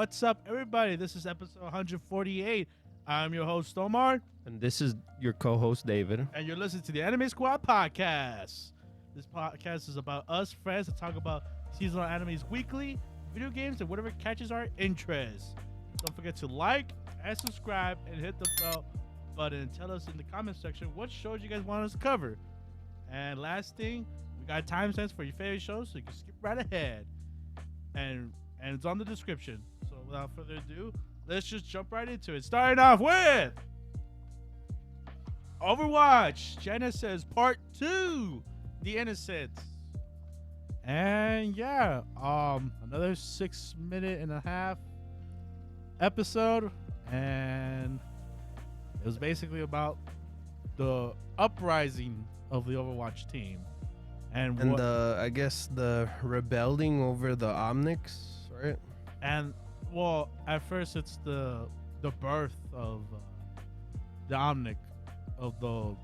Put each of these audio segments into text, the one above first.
What's up, everybody? This is episode 148. I'm your host, Omar. And this is your co-host, David. And you're listening to the Anime Squad podcast. This podcast is about us friends that talk about seasonal animes weekly, video games, and whatever catches our interest. Don't forget to like and subscribe and hit the bell button. Tell us in the comment section what shows you guys want us to cover. And last thing, we got timestamps for your favorite shows, so you can skip right ahead. And it's on the description. So without further ado, let's just jump right into it. Starting off with Overwatch Genesis Part 2, The Innocents. And yeah, another 6.5-minute episode, and it was basically about the uprising of the Overwatch team. And I guess the rebelling over the Omnics, right? And well, at first it's the birth of the Omnic, of the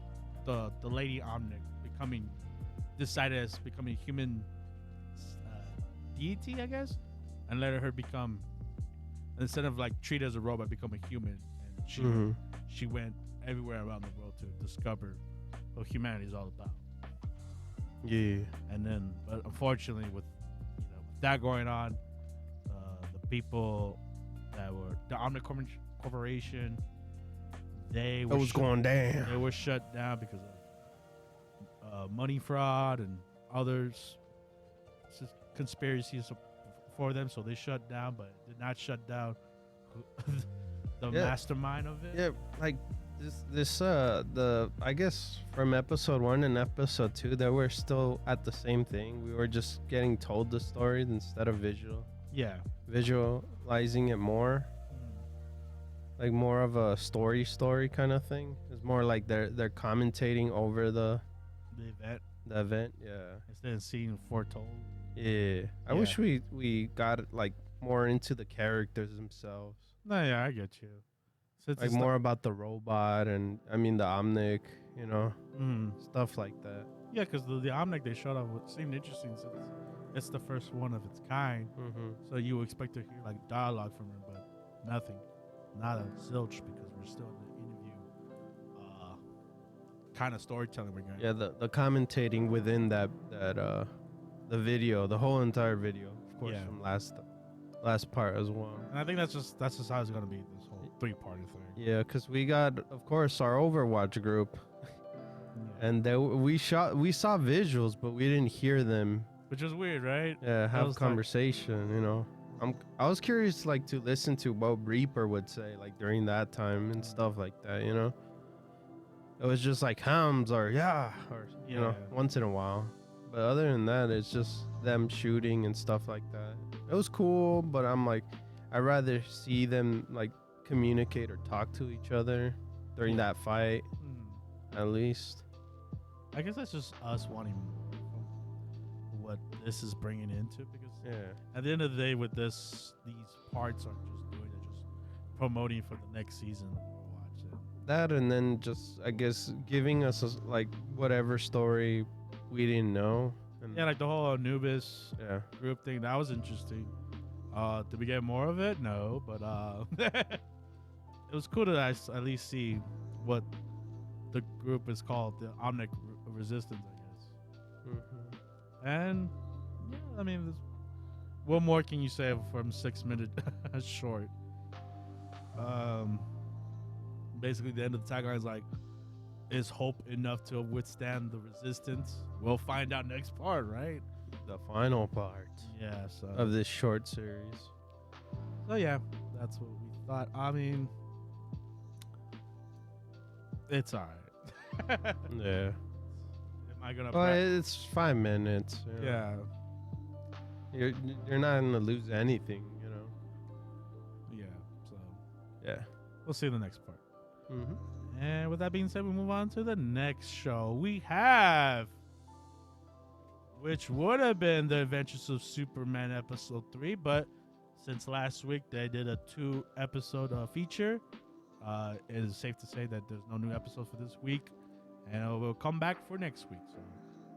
lady Omnic becoming human deity, I guess, and let her become, instead of like treated as a robot, become a human. And she went everywhere around the world to discover what humanity is all about. Yeah. And then, but unfortunately, with that going on, the people that were the Omnic Corporation, they was going down. They were shut down because of money fraud and others conspiracies for them. So they shut down, but did not shut down the mastermind of it. Yeah, like this I guess from episode 1 and episode 2, that we're still at the same thing. We were just getting told the story instead of visualizing it more. Like more of a story kind of thing. It's more like they're commentating over the event, yeah. Instead of seeing foretold. Yeah. I wish we got like more into the characters themselves. No, yeah, I get you. Since like more about the robot and the Omnic, stuff like that. Yeah, because the Omnic they showed up seemed interesting since it's the first one of its kind. So you expect to hear like dialogue from her, but nothing. Not a zilch, because we're still in the interview kind of storytelling we're going. Yeah, the commentating within that the video, the whole entire video, of course, from last part as well. And I think that's just how it's gonna be, this whole 3-party thing. Yeah, because we got, of course, our Overwatch group, and we saw visuals, but we didn't hear them. Which is weird, right? Yeah, have conversation, I was curious, like, to listen to what Reaper would say, like, during that time and stuff like that, It was just like hums or once in a while. But other than that, it's just them shooting and stuff like that. It was cool, but I'm like, I'd rather see them, like, communicate or talk to each other during that fight, at least. I guess that's just us wanting what this is bringing into, because at the end of the day, with these parts are just promoting for the next season of Overwatch. That, and then just, I guess, giving us like whatever story we didn't know. And like the whole Anubis group thing, that was interesting. Did we get more of it? No, but it was cool to at least see what the group is called, the Omnic Resistance, I guess. And what more can you say from 6-minute short? Basically, the end of the tagline is like, is hope enough to withstand the resistance? We'll find out next part, right? The final part of this short series. So yeah, that's what we thought. It's alright. Yeah. Am I gonna? Well, it's 5 minutes. Yeah. You're not gonna lose anything, Yeah. So. Yeah. We'll see in the next part. And with that being said, we move on to the next show. We have, which would have been The Adventures of Superman episode 3, but since last week they did a 2-episode feature, it is safe to say that there's no new episode for this week, and it will come back for next week. So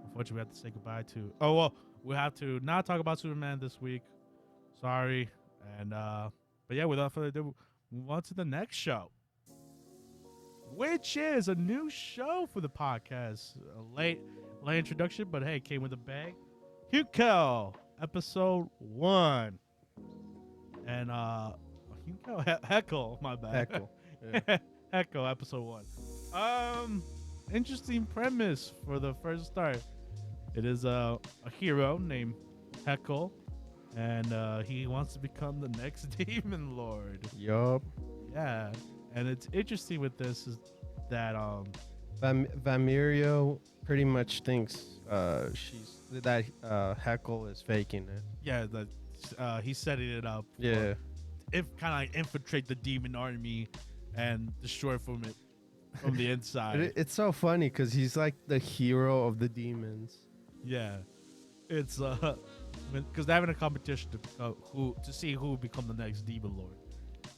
unfortunately, we have to say goodbye to. We have to not talk about Superman this week. Sorry, and But yeah, without further ado, move on to the next show, which is a new show for the podcast. A late introduction, but hey, came with a bang. Helck, episode 1. And Heckle, my bad. Heckle. Yeah. Heckle, episode 1. Interesting premise for the first start. It is a hero named Heckle, and he wants to become the next demon lord. Yup. Yeah, and it's interesting with this is that Vamirio pretty much thinks Heckle is faking it. yeah, that he's setting it up. Yeah. If kind of like infiltrate the demon army and destroy from the inside. It's so funny because he's like the hero of the demons. Yeah, it's because they're having a competition to see who will become the next demon lord,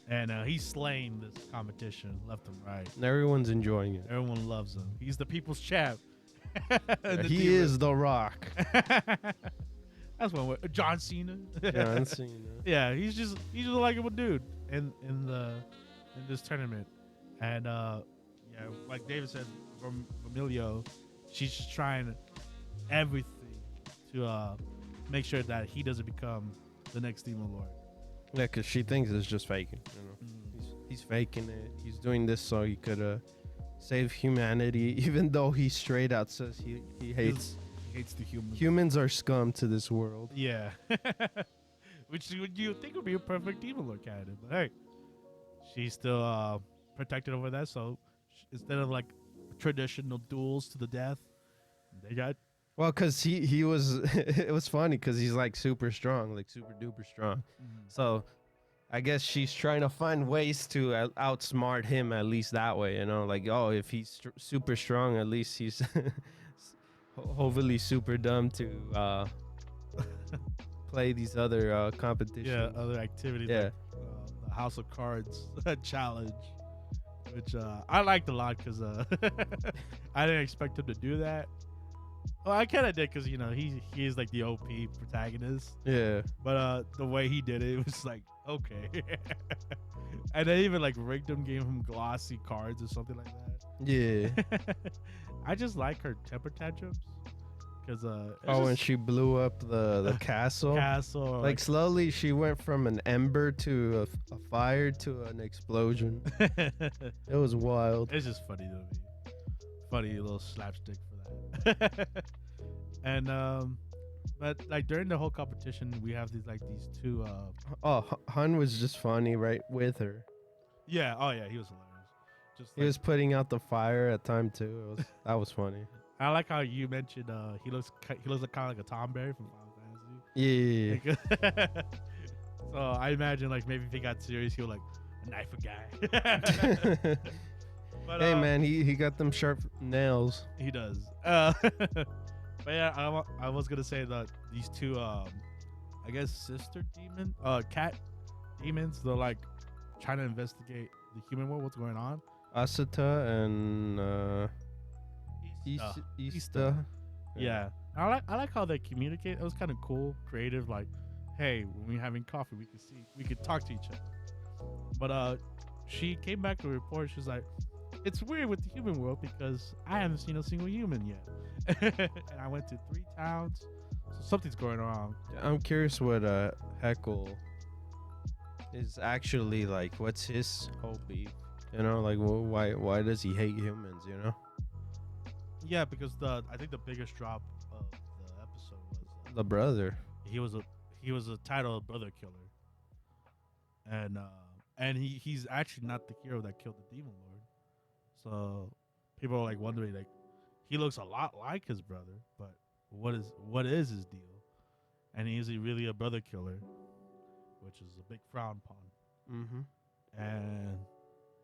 and he's slaying this competition left and right. And everyone's enjoying it. Everyone loves him. He's the people's champ. He is the Rock. That's one way. John Cena. John Cena. Yeah, he's just a likable dude in this tournament, and yeah, like David said, from Emilio, she's just trying everything to make sure that he doesn't become the next demon lord. Yeah, because she thinks it's just faking. You know, he's faking it. He's doing this so he could save humanity, even though he straight out says he hates. He hates the humans. Humans are scum to this world. Yeah. Which you think would be a perfect demon lord candidate, but hey, she's still protected over that. So instead of like traditional duels to the death, they got. Well, because he was, it was funny because he's like super strong, like super duper strong. So I guess she's trying to find ways to outsmart him, at least that way, you know, like, oh, if he's super strong, at least he's hopefully super dumb to play these other competitions. Yeah, other activities. Yeah. Like, the House of Cards challenge, which I liked a lot because I didn't expect him to do that. Well, I kind of did because, you know, he is like the OP protagonist. Yeah. But the way he did it was like, okay. And they even like rigged him, gave him glossy cards or something like that. Yeah. I just like her temper tantrums. Because when she blew up the castle. Like slowly she went from an ember to a fire to an explosion. It was wild. It's just funny to me. Funny little slapstick for that. And but like during the whole competition we have these two Hun was just funny right with her. Yeah, oh yeah, he was hilarious. Just he was putting out the fire at time too. That was funny. I like how you mentioned he looks kind of like a Tom Berry from Final Yeah. Fantasy. So I imagine like maybe if he got serious, he'll like knife a guy. But, hey man, he got them sharp nails. He does. But yeah, I was gonna say that these two I guess sister demon cat demons, they're like trying to investigate the human world, what's going on. Asata and Ista. Yeah. I like how they communicate. It was kind of cool, creative, like, hey, when we're having coffee we could talk to each other. But she came back to report, she's like, it's weird with the human world because I haven't seen a single human yet. And I went to 3 towns, so something's going wrong. I'm curious what Heckle is actually like. What's his whole beef? You know, like why does he hate humans? You know? Yeah, because I think the biggest drop of the episode was the brother. He was a titled brother killer, and he's actually not the hero that killed the demon lord. So people are like wondering, like, he looks a lot like his brother, but what is his deal? And is he really a brother killer? Which is a big frown upon. Mm-hmm. And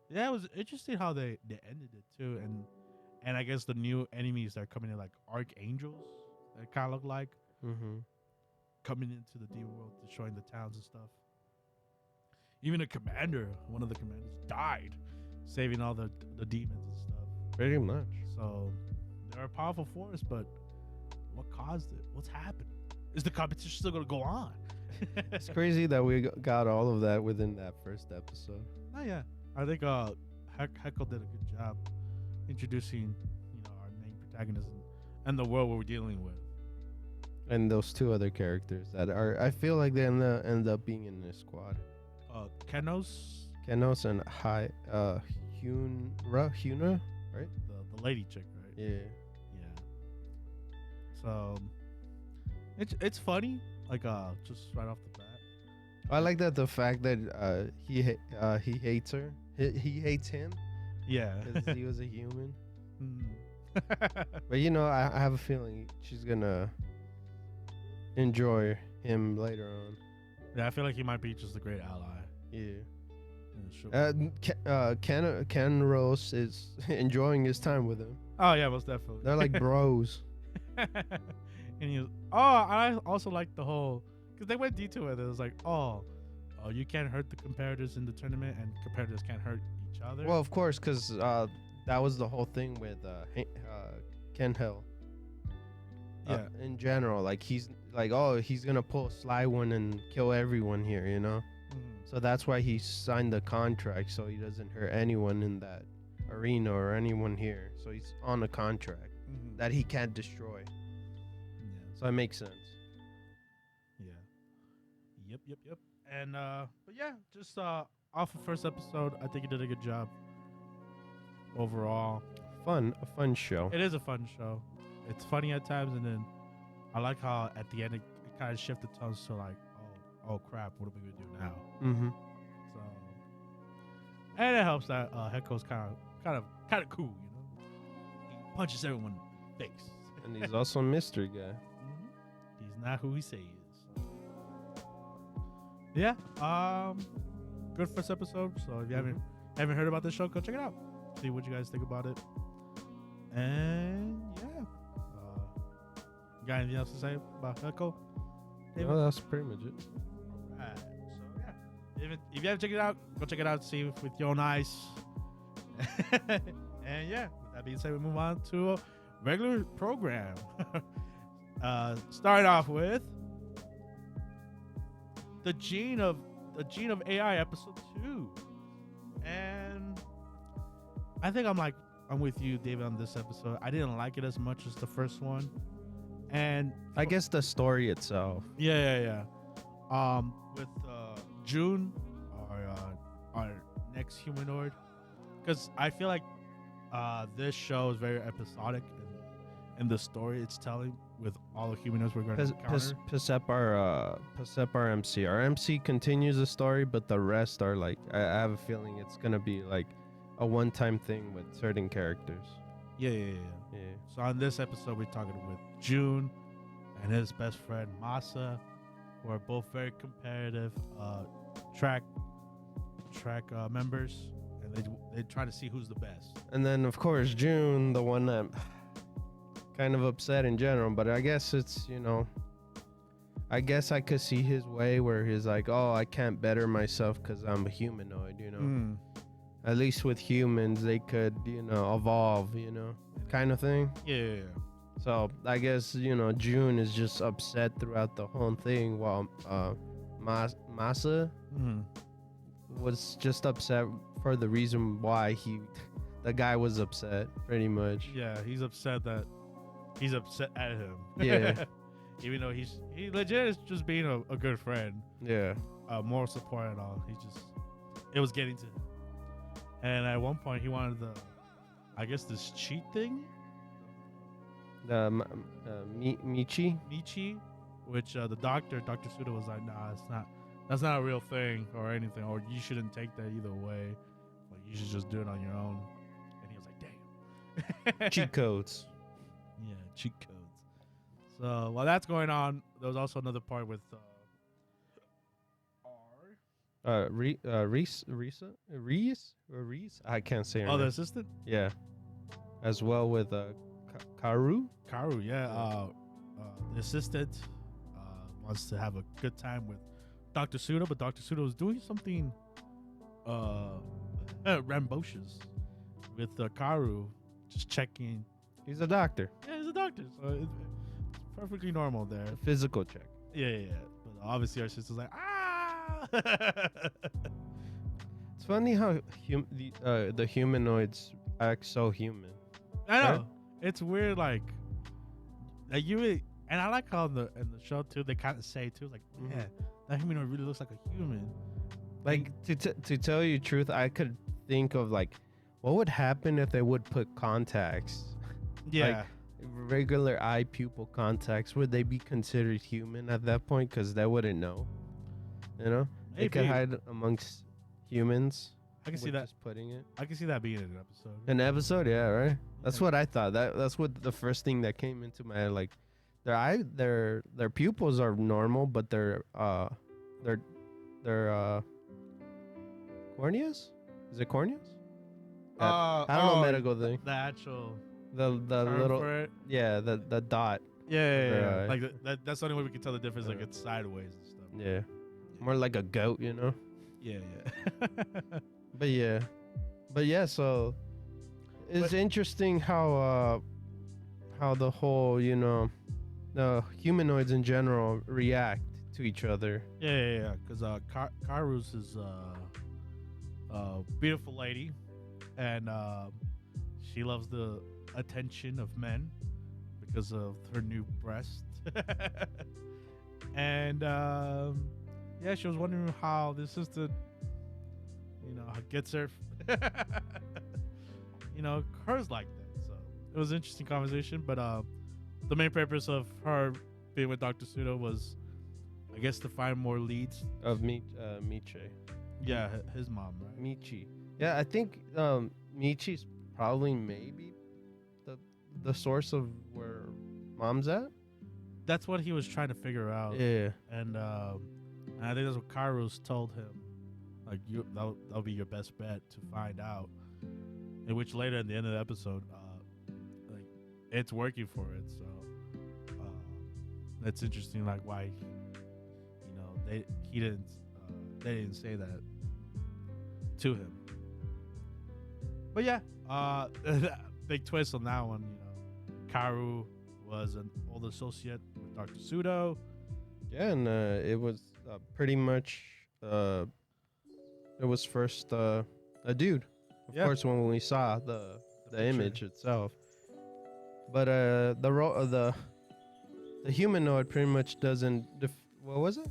yeah, it was interesting how they ended it too. And I guess the new enemies that are coming in, like archangels, that kind of look like coming into the demon world, destroying the towns and stuff. Even one of the commanders died, saving all the demons and stuff. Pretty much. So they're a powerful force, but what caused it? What's happening? Is the competition still going to go on? It's crazy that we got all of that within that first episode. Oh yeah, I think Heckel did a good job introducing our main protagonist and the world we're dealing with. And those two other characters that are, I feel like they end up being in this squad. Kenos And Huna, right? the lady chick, right? Yeah. So it's funny, like just right off the bat. I like that the fact that he hates her. He hates him Yeah. because he was a human. Mm. But I have a feeling she's gonna enjoy him later on. Yeah, I feel like he might be just a great ally. Yeah. Sure. Ken Rose is enjoying his time with him. Oh yeah, most definitely. They're like bros. And I also like the whole, because they went deep to it. It was like, you can't hurt the competitors in the tournament, and competitors can't hurt each other. Well, of course, because that was the whole thing with Ken Hill. Yeah. In general, like he's like, he's gonna pull a sly one and kill everyone here, Mhm. So that's why he signed the contract, so he doesn't hurt anyone in that arena or anyone here. So he's on a contract Mhm. that he can't destroy. Yeah. So it makes sense. Yeah. Yep. And but yeah, just off of first episode, I think he did a good job. Overall, A fun show. it is a fun show. It's funny at times, and then I like how at the end it kind of shifted tones to like, oh crap, what are we gonna do now? Mm-hmm. So, and it helps that Hecko's kind of cool, He punches everyone in the face. And he's also a mystery guy. He's not who he says. Yeah. Good first episode. So if you haven't heard about this show, go check it out. See what you guys think about it. And yeah. You got anything else to say about Hecko? Well, that's pretty much it. Alright. So yeah. If you haven't checked it out, go check it out. See it with your own eyes. And yeah, with that being said, we move on to a regular program. Start off with the Gene of AI episode 2, and I think I'm with you, David, on this episode. I didn't like it as much as the first one, and I guess the story itself. yeah. With June, our next humanoid, because I feel like this show is very episodic in the story it's telling with all the humanoids we're going to encounter. Our MC. Our MC continues the story, but the rest are like, I have a feeling it's gonna be like a one-time thing with certain characters. Yeah. So on this episode, we're talking with June and his best friend Masa, who are both very competitive track members, and they try to see who's the best. And then of course June, the one that kind of upset in general, but I guess it's I guess I could see his way where he's like, I can't better myself because I'm a humanoid, At least with humans, they could, evolve, kind of thing. Yeah. So I guess, June is just upset throughout the whole thing, while Masa was just upset for the reason why the guy was upset, pretty much. Yeah, he's upset at him. Yeah. Even though he legit is just being a good friend. Yeah. Moral support and all. It was getting to him. And at one point he wanted this cheat thing. The Michi, which the Dr. Suda was like, nah, that's not a real thing or anything, or you shouldn't take that either way. Like, you should just do it on your own. And he was like, damn. cheat codes. Yeah, cheat codes. So while that's going on, there was also another part with Reese. I can't say her the name. assistant. Yeah, as well with Karu. Yeah. The assistant wants to have a good time with Dr. Suda, but Dr. Suda was doing something rambunctious with Karu, just checking. He's a doctor. Yeah, he's a doctor, so it's perfectly normal there. A physical check. Yeah. obviously our sister's like, ah. It's funny how the humanoids act so human. I know. Right? It's weird, like you really, and I like how in the show too they kind of say too, like, yeah, that humanoid really looks like a human. Like to tell you the truth, I could think of like, what would happen if they would put contacts? Yeah. Like, regular eye pupil contacts, would they be considered human at that point? Because they wouldn't know. You know, they could hide amongst humans. I can see that. Just putting it. I can see that being in an episode. An episode, yeah, right. That's what I thought. That's what the first thing that came into my head. Like, their pupils are normal, but their corneas. Is it corneas? I don't know medical thing. The actual the little for it. Yeah, the dot. Yeah. Like that's the only way we can tell the difference. Like it's sideways and stuff. Yeah, more like a goat, you know. Yeah. But yeah. So it's interesting how the whole the humanoids in general react to each other. Yeah. Because Karu's is a beautiful lady, and she loves the attention of men because of her new breast. And yeah, she was wondering how the sister, gets her, hers like that. So it was an interesting conversation. But the main purpose of her being with Dr. Pseudo was, I guess, to find more leads of Miche. Yeah, his mom, right? Meikyuu. Yeah, I think Michi's probably maybe the source of where mom's at. That's what he was trying to figure out. Yeah. And I think that's what Kairos told him. Like, that'll be your best bet to find out. In which later in the end of the episode, like, it's working for it. So that's interesting. Like, why, they didn't say that to him. But yeah, big twist on that one. Karu was an old associate with Dr. Pseudo. Yeah, and it was pretty much it was first a dude. Of course, when we saw the image itself. But the role of the humanoid pretty much doesn't. What was it?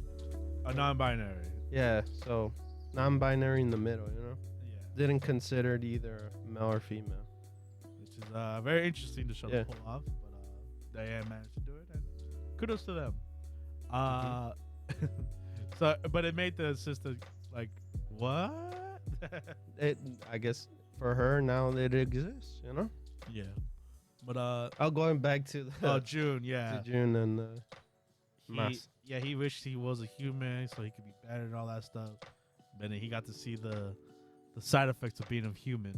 A non-binary. Yeah, so non-binary in the middle, Yeah. Didn't consider it either male or female. Which is very interesting to show to pull off, but Diane managed to do it, and kudos to them. So, but it made the sister like, what? I guess for her now it exists, Yeah. But going back to June, yeah. To June and he wished he was a human so he could be better and all that stuff. But then he got to see the side effects of being a human,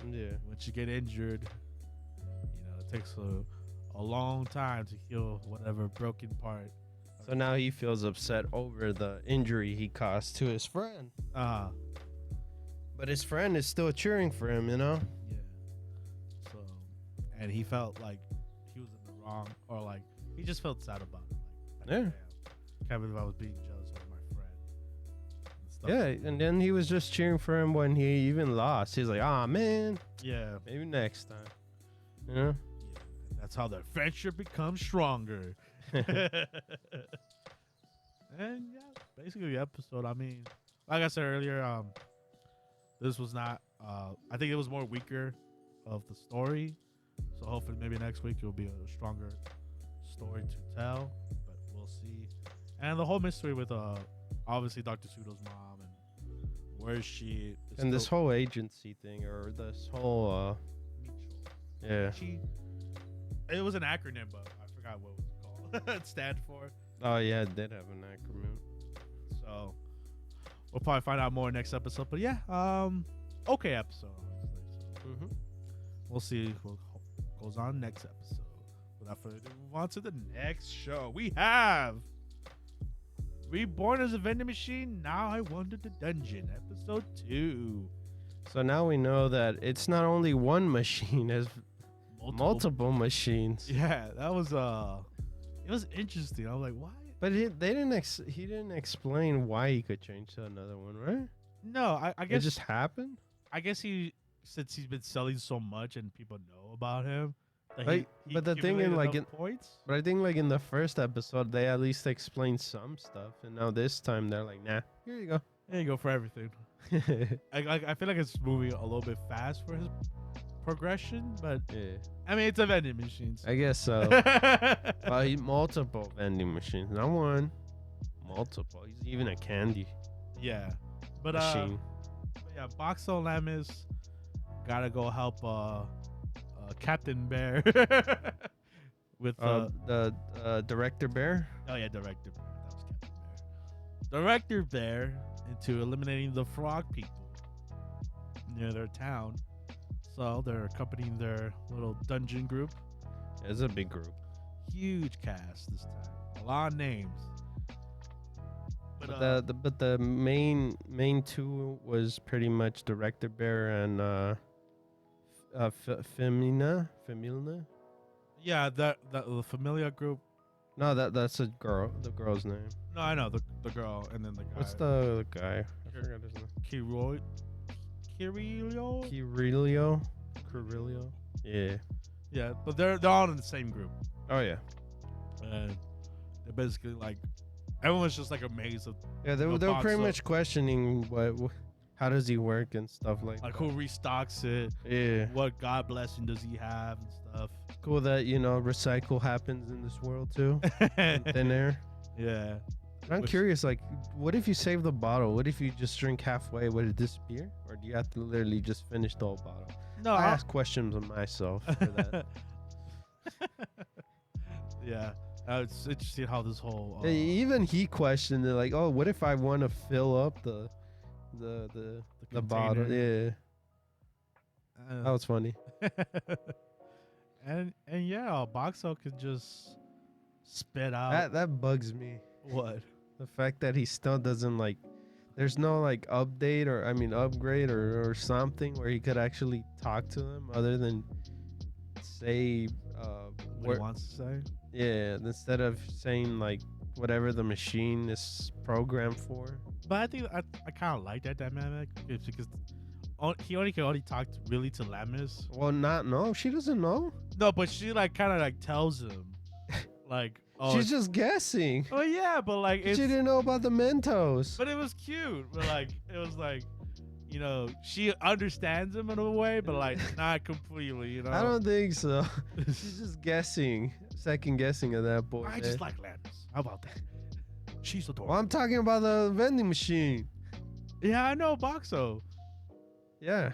Yeah. Once you get injured, it takes a long time to heal whatever broken part. So now he feels upset over the injury he caused to his friend. But his friend is still cheering for him, Yeah. So, and he felt like he was in the wrong, or like he just felt sad about it. Like, yeah. Can't believe I was being jealous of my friend. Yeah, and then he was just cheering for him when he even lost. He's like, "Ah, man. Yeah. Maybe next time." Yeah. And that's how their friendship becomes stronger. And yeah, basically the episode. I mean, like I said earlier, this was not. I think it was more weaker of the story. So hopefully, maybe next week it will be a stronger story to tell. But we'll see. And the whole mystery with obviously Dr. Pseudo's mom and where is she? And this whole agency thing, or this whole yeah. It was an acronym, but I forgot what it was called. It stand for. Oh yeah, it did have an acronym. So we'll probably find out more next episode. But yeah, okay episode, honestly. So we'll see what goes on next episode. Without further ado, move on to the next show. We have Reborn as a vending machine. Now I wander the dungeon, episode 2. So now we know that it's not only one machine, as multiple machines. Yeah, that was it was interesting. I was like, why? But he didn't explain why he could change to another one, right? No, I It guess just happened. I guess since he's been selling so much and people know about him. That Like, but the thing in like points. but I think like in the first episode they at least explained some stuff, and now this time they're like, nah, here you go. There you go for everything. I feel like it's moving a little bit fast for his progression, but Yeah, I mean it's a vending machine. I guess so. Multiple vending machines, not one, multiple. He's even a candy Yeah, but machine. yeah, Boxo Lamis gotta go help Captain Bear with The director bear. oh yeah, Director Bear. That was Captain Bear. Director Bear into eliminating the frog people near their town. So they're accompanying their little dungeon group. It's a big group. Huge cast this time. A lot of names. But the main two was pretty much director bear and Femina. yeah, the familiar group. No, that's a girl. The girl's name. No, I know the girl and then the guy. What's the guy? I forgot his name. Kirilio. Yeah. Yeah, but they're all in the same group. Oh yeah. And they're basically like everyone's just like amazed of Yeah, they were pretty much questioning how does he work and stuff like that. who restocks it, Yeah. what god blessing does he have and stuff. Cool that recycle happens in this world too. In thin air. Yeah. I'm curious, like, what if you save the bottle? What if you just drink halfway? Would it disappear, or do you have to literally just finish the whole bottle? No, I ask questions of myself for that. Yeah, it's interesting how this whole Even he questioned it, like, oh, what if I want to fill up the bottle? container. Yeah, that was funny. and yeah, Boxo could just spit out That bugs me. what? The fact that he still doesn't like. There's no like update or upgrade or something where he could actually talk to them other than say What he wants to say. yeah, instead of saying like whatever the machine is programmed for. But I think I kind of like that dynamic because he only can talk really to Lamis. Well, no, she doesn't know. No, but she like kind of like tells him like, oh, She's just guessing. oh yeah, but like She didn't know about the Mentos. but it was cute. But like it was like, she understands him in a way, but like not completely. I don't think so. She's just guessing, second guessing at that point. I just like Lamis. How about that? She's adorable. Well, I'm talking about the vending machine. Yeah, I know Boxo. Yeah.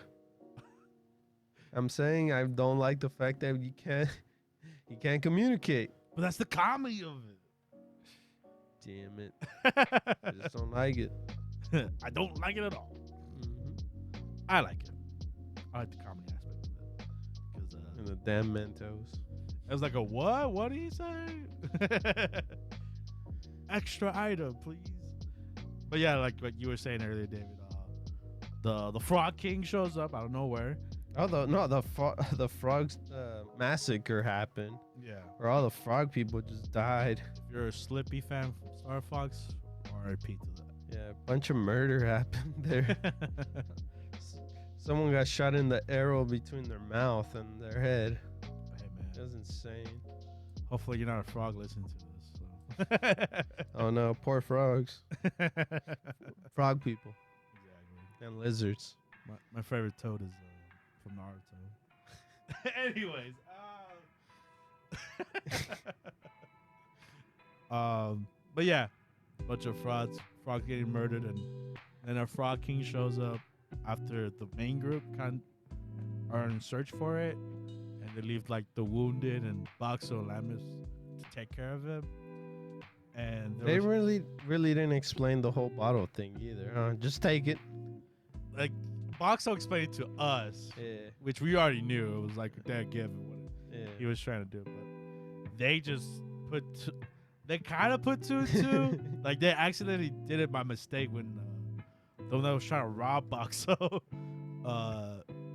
I'm saying I don't like the fact that you can't communicate. But that's the comedy of Damn it. I just don't like it. it. I don't like it at all. I like it. I like the comedy aspect of it. Because And the damn Mentos. it was like a what? What did he say? Extra item, please. But yeah, like you were saying earlier, David. The Frog King shows up out of nowhere. Oh, the frogs massacre happened. Yeah. Where all the frog people just died. If you're a Slippy fan from Star Fox, RIP to that. Yeah, a bunch of murder happened there. Someone got shot in the arrow between their mouth and their head. Hey man. That was insane. Hopefully you're not a frog listening to this. So. Oh no, poor frogs. Frog people Exactly. and lizards. My favorite toad is from Naruto. Anyways, but yeah, bunch of frogs getting murdered, and then a Frog King shows up after the main group are in search for it, and they leave like the wounded and Boxo and Lamis to take care of him. And They really didn't explain the whole bottle thing either, huh? Just take it. like Boxo explained it to us, Yeah. which we already knew. It was like a dead given what Yeah. he was trying to do, but they just they kind of put two and two. Like they accidentally did it by mistake when the one that was trying to rob Boxo,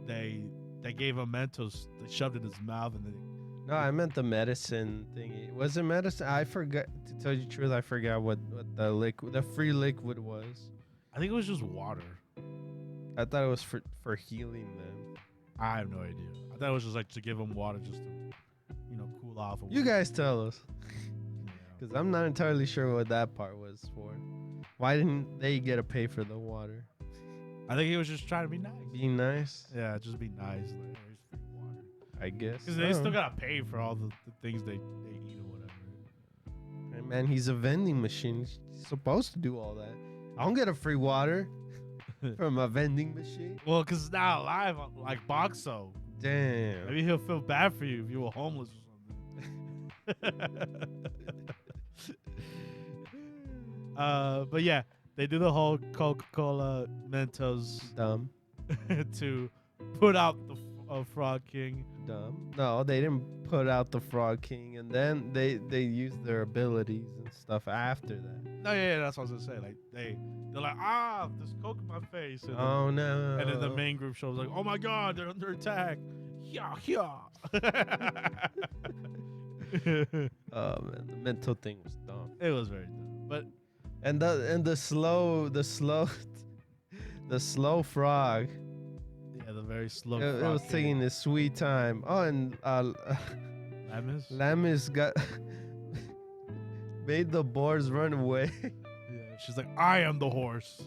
they gave him Mentos, they shoved it in his mouth, and they No, I meant the medicine thingy. Was it medicine? I forgot. To tell you the truth, I forgot what the free liquid was. I think it was just water. I thought it was for healing them. I have no idea. I thought it was just like to give them water just to, cool off. You guys tell us. Yeah. Because I'm not entirely sure what that part was for. Why didn't they get to pay for the water? I think he was just trying to be nice. Being nice? Yeah, just be nice. Like, here's free water. I guess. Because they still gotta pay for all the things they eat or whatever. Hey man, he's a vending machine. He's supposed to do all that. I don't get a free water from a vending machine. Well, because it's not alive like Boxo. Damn. Maybe he'll feel bad for you if you were homeless or something. But yeah, they do the whole Coca-Cola Mentos Dumb. to put out the Frog King. Dumb. No, they didn't put out the Frog King, and then they used their abilities and stuff after that. No, yeah, that's what I was gonna say. Like they're like, there's Coke in my face. And Oh no. And then the main group shows like, oh my god, they're under attack. Yeah, yeah. Oh man, the mental thing was dumb. It was very dumb, but the slow frog. yeah, the very slow. It was taking his sweet time. Oh, and Lamis got made the boars run away. Yeah, she's like, I am the horse.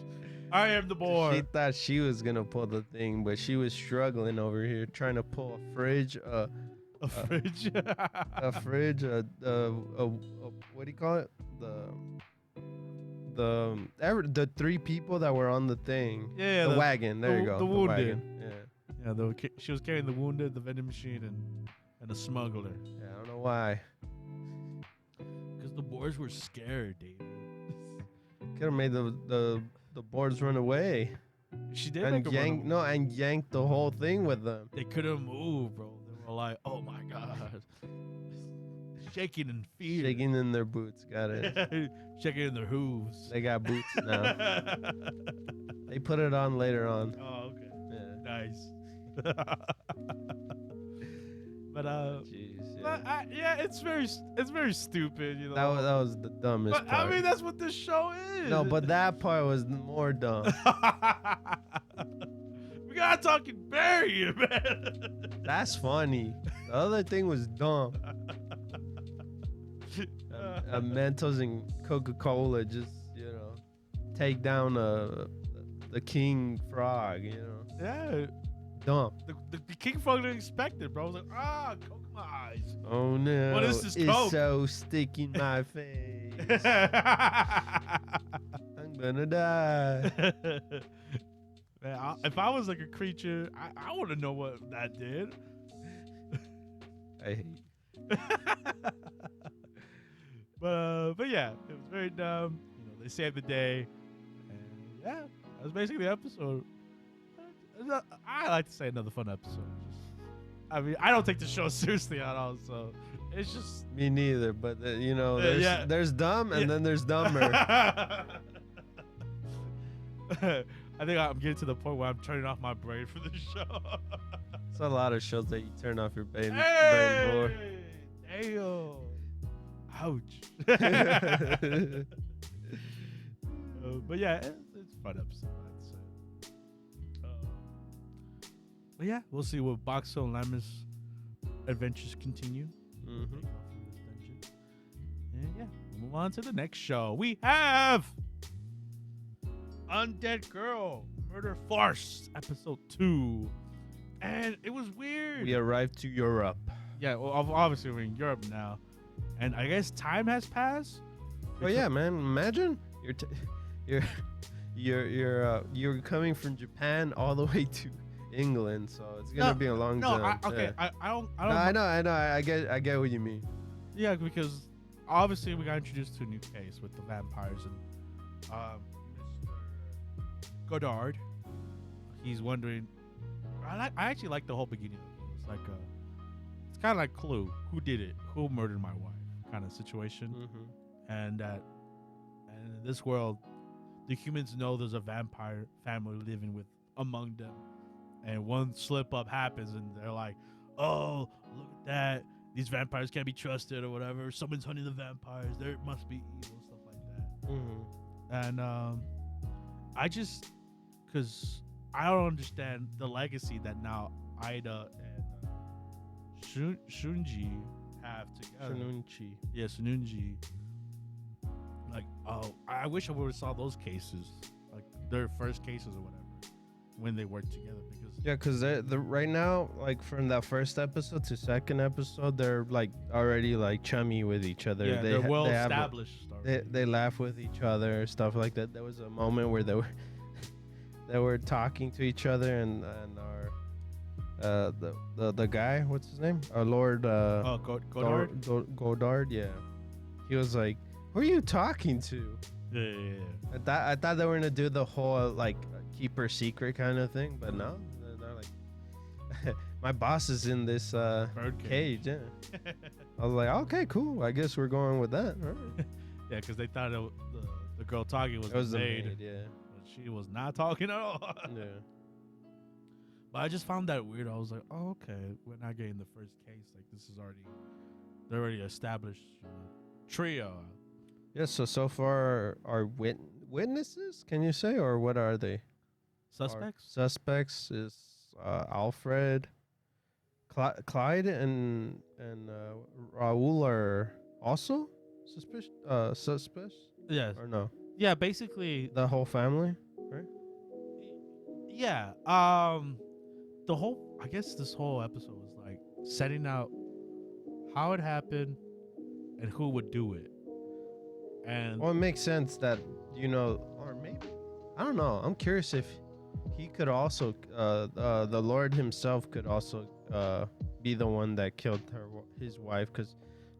I am the boar. She thought she was gonna pull the thing, but she was struggling over here trying to pull a fridge. A fridge. A fridge. What do you call it? The three people that were on the thing. Yeah, the wagon. There you go. The wounded. Wagon. Yeah. Yeah, she was carrying the wounded, the vending machine, and the smuggler. Yeah, I don't know why. Because the boars were scared, David. Could have made the boards run away. She did And yanked the whole thing with them. They couldn't move, bro. They were like, oh my god. Shaking in fear. Shaking in their boots. Got it. Shaking in their hooves. They got boots now. They put it on later on. Oh, okay. Yeah. Nice. But Jeez, yeah. yeah, it's very stupid, you know. That was the dumbest But part. I mean, that's what this show is. No, but that part was more dumb. We gotta talk in Barry, man. That's funny. The other thing was dumb. Mentos and Coca-Cola just, take down the king frog, Yeah. Dumb. The King Frog didn't expect it, bro. I was like, Coke in my eyes. Oh no. What is this it's Coke? so sticky in my face. I'm gonna die. Man, if I was like a creature, I want to know what that did. I hate you. But yeah, it was very dumb. They saved the day, and yeah, that was basically the episode. I like to say another fun episode. I mean, I don't take the show seriously at all, so it's just Me neither, but there's dumb and then there's dumber. I think I'm getting to the point where I'm turning off my brain for this show. It's a lot of shows that you turn off your brain for. Damn. Ouch. But yeah, it's a fun episode, I'd say. But yeah, we'll see what Boxo and Lamis adventures continue. Mm-hmm. And yeah, we'll move on to the next show. We have Undead Girl Murder Farce, episode 2. And it was weird. We arrived to Europe. Yeah, well, obviously we're in Europe now. And I guess time has passed. Well, yeah, man. Imagine you're coming from Japan all the way to England, so it's gonna be a long time. Okay, yeah. I don't. I know. I get what you mean. Yeah, because obviously we got introduced to a new case with the vampires and Mr. Godard. He's wondering. I actually like the whole beginning of it. It's like it's kind of like Clue. Who did it? Who murdered my wife? Kind of situation. Mm-hmm. And in this world, the humans know there's a vampire family living among them, and one slip up happens, and they're like, "Oh, look at that! these vampires can't be trusted or whatever. Someone's hunting the vampires. There must be evil, stuff like that. Mm-hmm. And I just, because I don't understand the legacy that now Ida and Shunji have together. Shununchi. Yeah, Shununji. Like, oh, I wish I would have saw those cases, like their first cases or whatever, when they worked together. Because Yeah, because the right now, like from that first episode to second episode, they're like already like chummy with each other. yeah, they're well established. They laugh with each other, stuff like that. There was a moment where they were talking to each other, and our the guy, what's his name? Our Lord Godard. Godard, yeah. He was like, "Who are you talking to?" Yeah. I thought they were gonna do the whole like keep her secret kind of thing, but no, they're like, my boss is in this Bird cage. Yeah. I was like, okay, cool. I guess we're going with that. All right. Yeah, because they thought the girl talking was the maid. Yeah. But she was not talking at all. Yeah. But I just found that weird. I was like, oh, okay, we're not getting the first case. Like, this is they're already established trio. Yeah. So far, our witnesses, can you say, or what are they? Suspects? Our suspects is Alfred, Clyde, and Raul are also suspicious. Yes. Or no? Yeah, basically. The whole family, right? Yeah. I guess this whole episode was like setting out how it happened and who would do it. And Well, it makes sense that, or maybe, I don't know. I'm curious if he could also, the Lord himself could also be the one that killed his wife, because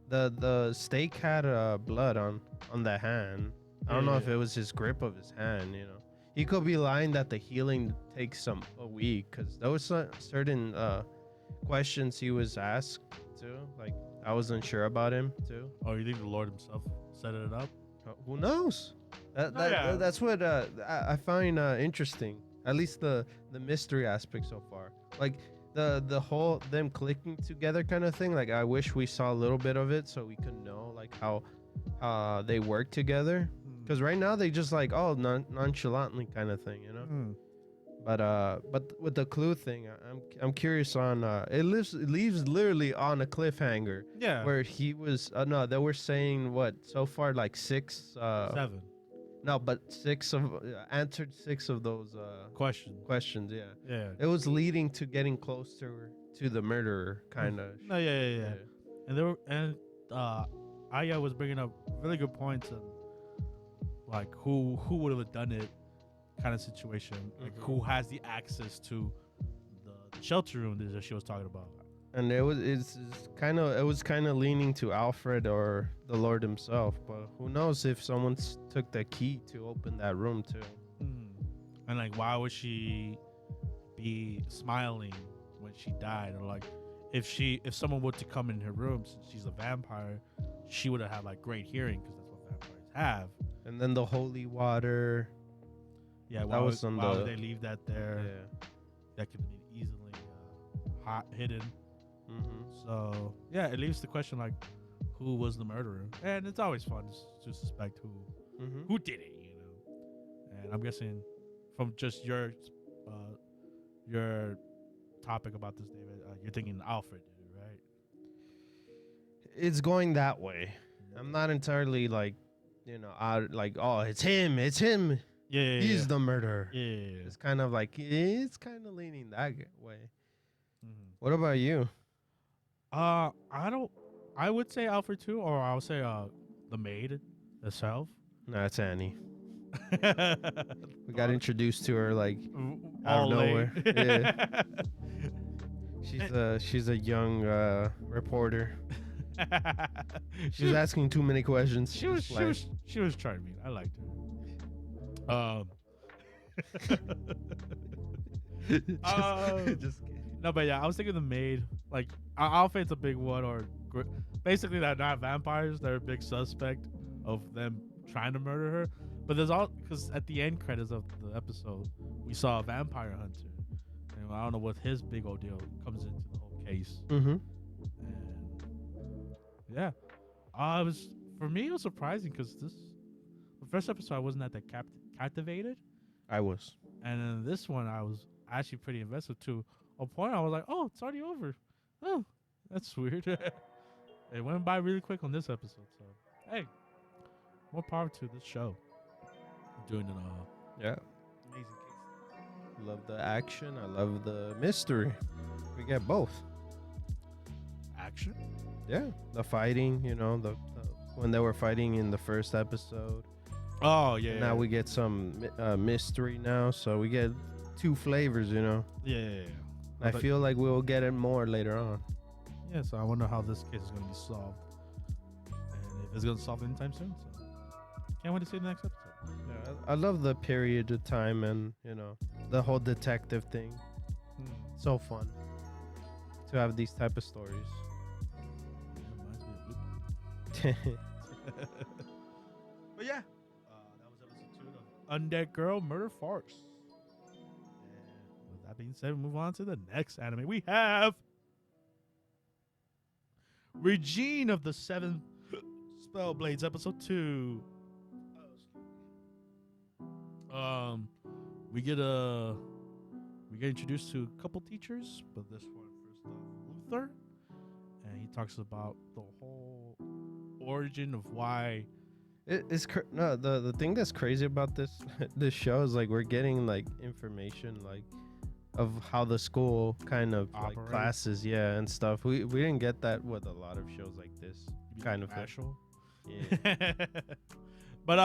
the stake had blood on the hand. I don't know if it was his grip of his hand. He could be lying that the healing takes a week, because there was certain questions he was asked too. Like, I wasn't sure about him too. Oh, you think the Lord himself set it up? Who knows? That's what I find interesting. At least the mystery aspect so far. Like the whole them clicking together kind of thing. Like, I wish we saw a little bit of it so we could know like how they work together. Because right now they just like nonchalantly kind of thing, But with the clue thing, I'm curious on it leaves literally on a cliffhanger. Yeah. Where he was no, they were saying what so far like 7. No, but answered 6 of those questions. Yeah. Yeah. It was leading to getting closer to the murderer, kind of. No, yeah. And Aya was bringing up really good points on like who would have done it, kind of situation. Like who has the access to the shelter room that she was talking about. And it was kind of leaning to Alfred or the Lord himself, but who knows if someone took the key to open that room too. And like, why would she be smiling when she died? Or like, if someone were to come in her room, since she's a vampire, she would have had like great hearing, because that's what vampires have. And then the holy water. Yeah, why would they leave that there? Yeah, that could be easily hidden. So yeah, it leaves the question like, who was the murderer? And it's always fun to suspect who did it, And I'm guessing from just your topic about this, David, you're thinking Alfred did it, right? It's going that way. I'm not entirely like, it's him. Yeah, he's the murderer. Yeah. It's kind of like leaning that way. What about you? I would say Alfred too, or I would say the maid herself. No, it's Annie. We got introduced to her like out of nowhere. Yeah. She's a young reporter. She's asking too many questions. She was charming. I liked her. Just kidding. No, but yeah, I was thinking the maid. Like, Alfred's a big one, or basically they're not vampires. They're a big suspect of them trying to murder her. But there's because at the end credits of the episode, we saw a vampire hunter, and I don't know what his big old deal comes into the whole case. And Yeah. It was for me. It was surprising because the first episode I wasn't that captivated, I was. and then this one I was actually pretty invested to a point. I was like, oh, it's already over. Oh, that's weird. It went by really quick on this episode. So hey, more power to this show. Doing it Yeah. amazing case. Love the action. I love the mystery. We get both. Action. Yeah. The fighting, the when they were fighting in the first episode. Oh yeah. Now we get some mystery now, so we get two flavors, Yeah. I feel like we will get it more later on. Yeah. So I wonder how this case is going to be solved, and if it's going to solve anytime soon. So can't wait to see the next episode. Yeah, I love the period of time and the whole detective thing. So fun to have these type of stories. But yeah, that was episode 2 of Undead Girl Murder Farce. And with that being said, we move on to the next anime. We have Regine of the 7 Spellblades, episode 2. We get introduced to a couple teachers, but this one first off, Luther, and he talks about the whole origin of why. The thing that's crazy about this show is like we're getting like information like of how the school kind of like classes and stuff. We didn't get that with a lot of shows like this kind of thing. Yeah. But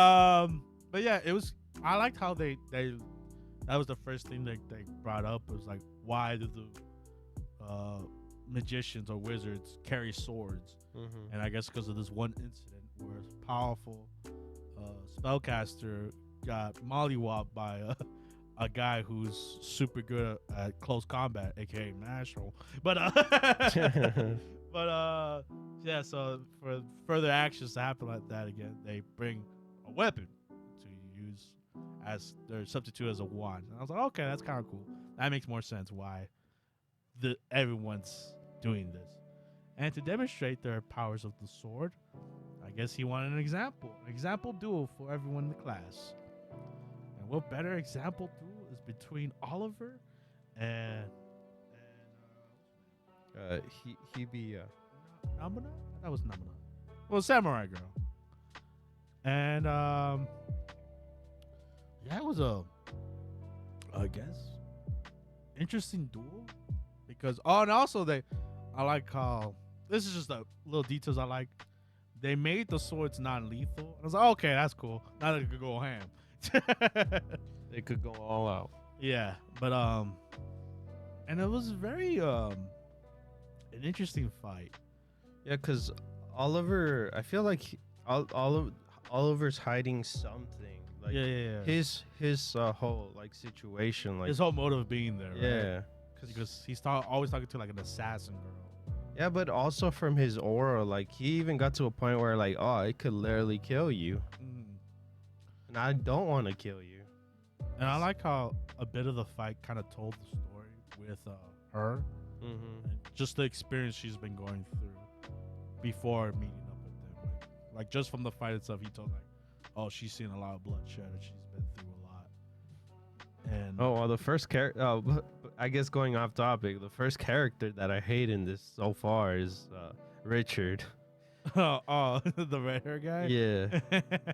yeah, it was. I liked how they that was the first thing they brought up was like, why do the magicians or wizards carry swords? Mm-hmm. And I guess because of this one incident where a powerful spellcaster got mollywopped by a guy who's super good at close combat, aka Marshall. But yeah. So for further actions to happen like that again, they bring a weapon to use as their substitute as a wand. And I was like, okay, that's kind of cool. That makes more sense why everyone's doing this. And to demonstrate their powers of the sword, I guess he wanted an example duel for everyone in the class. And what better example duel is between Oliver and Hibiya. Namana? That was Namana. Well, Samurai Girl. And yeah, it was I guess, interesting duel because and also I like how this is just the little details I like. They made the swords non-lethal. And I was like, okay, that's cool. Now they could go ham. They could go all out. Yeah, but and it was very an interesting fight. Yeah, because Oliver, I feel like Oliver's hiding something. Like Yeah. His whole like situation, like His whole motive of being there. yeah, right? Because he's always talking to like an assassin girl. Yeah, but also from his aura, like he even got to a point where like, oh, it could literally kill you, and I don't want to kill you. And I like how a bit of the fight kind of told the story with her, and just the experience she's been going through before meeting up with them. Like just from the fight itself, he told like, oh, she's seen a lot of bloodshed and she's been through a lot. And well, the first character, I guess going off topic, the first character that I hate in this so far is Richard. oh, the red hair guy. Yeah,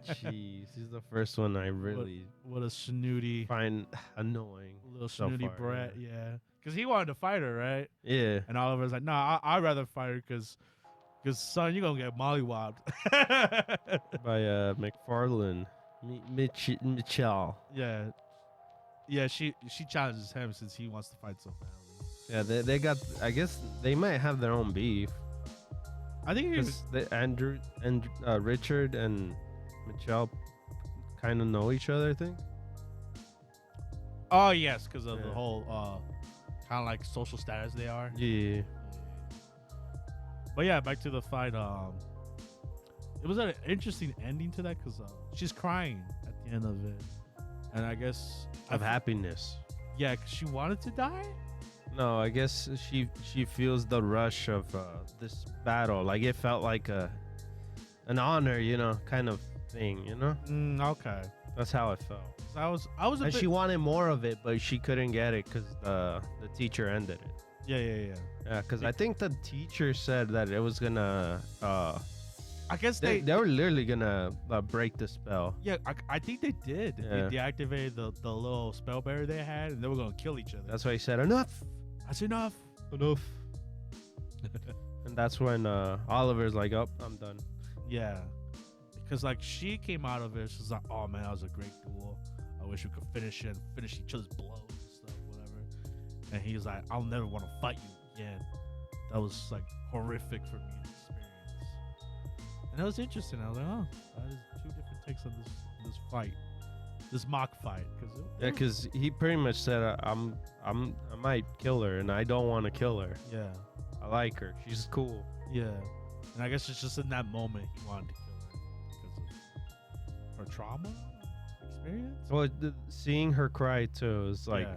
jeez, he's the first one I really what a snooty find annoying. Little snooty brat, yeah. Because he wanted to fight her, right? Yeah. And Oliver's like, nah, I'd rather fight her because son, you're gonna get mollywopped. By McFarlane, Mitchell. Yeah. She challenges him since he wants to fight so badly. Yeah, they got. I guess they might have their own beef. I think because Andrew and Richard and Mitchell kind of know each other. I think. Oh yes, because of the whole kind of like social status they are. Yeah. But yeah, back to the fight. It was an interesting ending to that because she's crying at the end of it, and I guess of happiness. Yeah, 'cause she wanted to die. No, I guess she feels the rush of this battle. Like it felt like an honor, kind of thing, Okay. That's how it felt. I was a And bit. she wanted more of it, but she couldn't get it because the teacher ended it. Yeah. Yeah, because I think the teacher said that it was gonna. I guess They were literally gonna break the spell. Yeah, I think they did. Yeah. They deactivated the little spell barrier they had, and they were gonna kill each other. That's why he said enough. That's enough. Enough. And that's when Oliver's like, "Oh, I'm done." Yeah, because like she came out of it, she's like, "Oh man, that was a great duel. I wish we could finish it, and finish each other's blows and stuff, whatever." And he's like, "I'll never want to fight you again." That was like horrific for me to experience, and that was interesting. I was like, "Oh, that is two different takes on this fight, this mock fight." Yeah, because he pretty much said, I might kill her, and I don't want to kill her. Yeah, I like her. She's cool." yeah, and I guess it's just in that moment he wanted to kill her because of her trauma experience. Well, seeing her cry too is like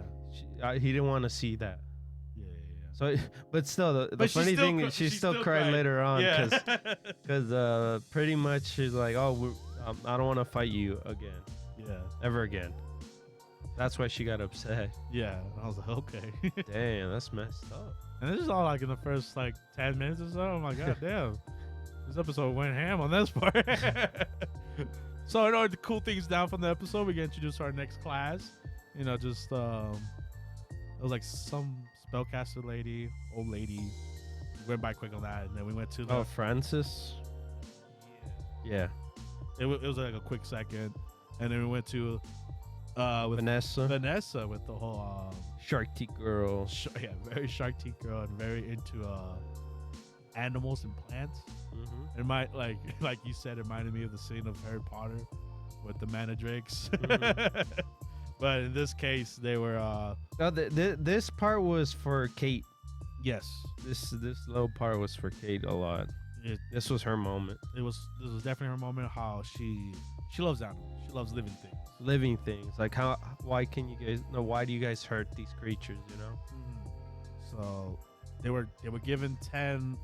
he didn't want to see that. Yeah. So, but still, the But funny thing is she still cried later on Yeah. because pretty much she's like, "Oh, I don't want to fight you again, Yeah. ever again." That's why she got upset. Yeah. I was like, okay. Damn, that's messed up. And this is all like in the first like 10 minutes or so. I'm like, God damn. This episode went ham on this part. So, in order to cool things down from the episode, we get introduced to our next class. Just, it was like some spellcaster lady, old lady. We went by quick on that. And then we went to the. Oh, Francis? Yeah. It was like a quick second. And then we went to. With Vanessa with the whole. Shark Teeth girl. Very shark teeth girl and very into animals and plants. Mm-hmm. It might like you said, it reminded me of the scene of Harry Potter with the mandrakes. Mhm. But in this case, they were. This part was for Kate. Yes, This little part was for Kate a lot. This was her moment. this was definitely her moment. How she loves animals. She loves living things. Living things. Like why do you guys hurt these creatures? So they were given 10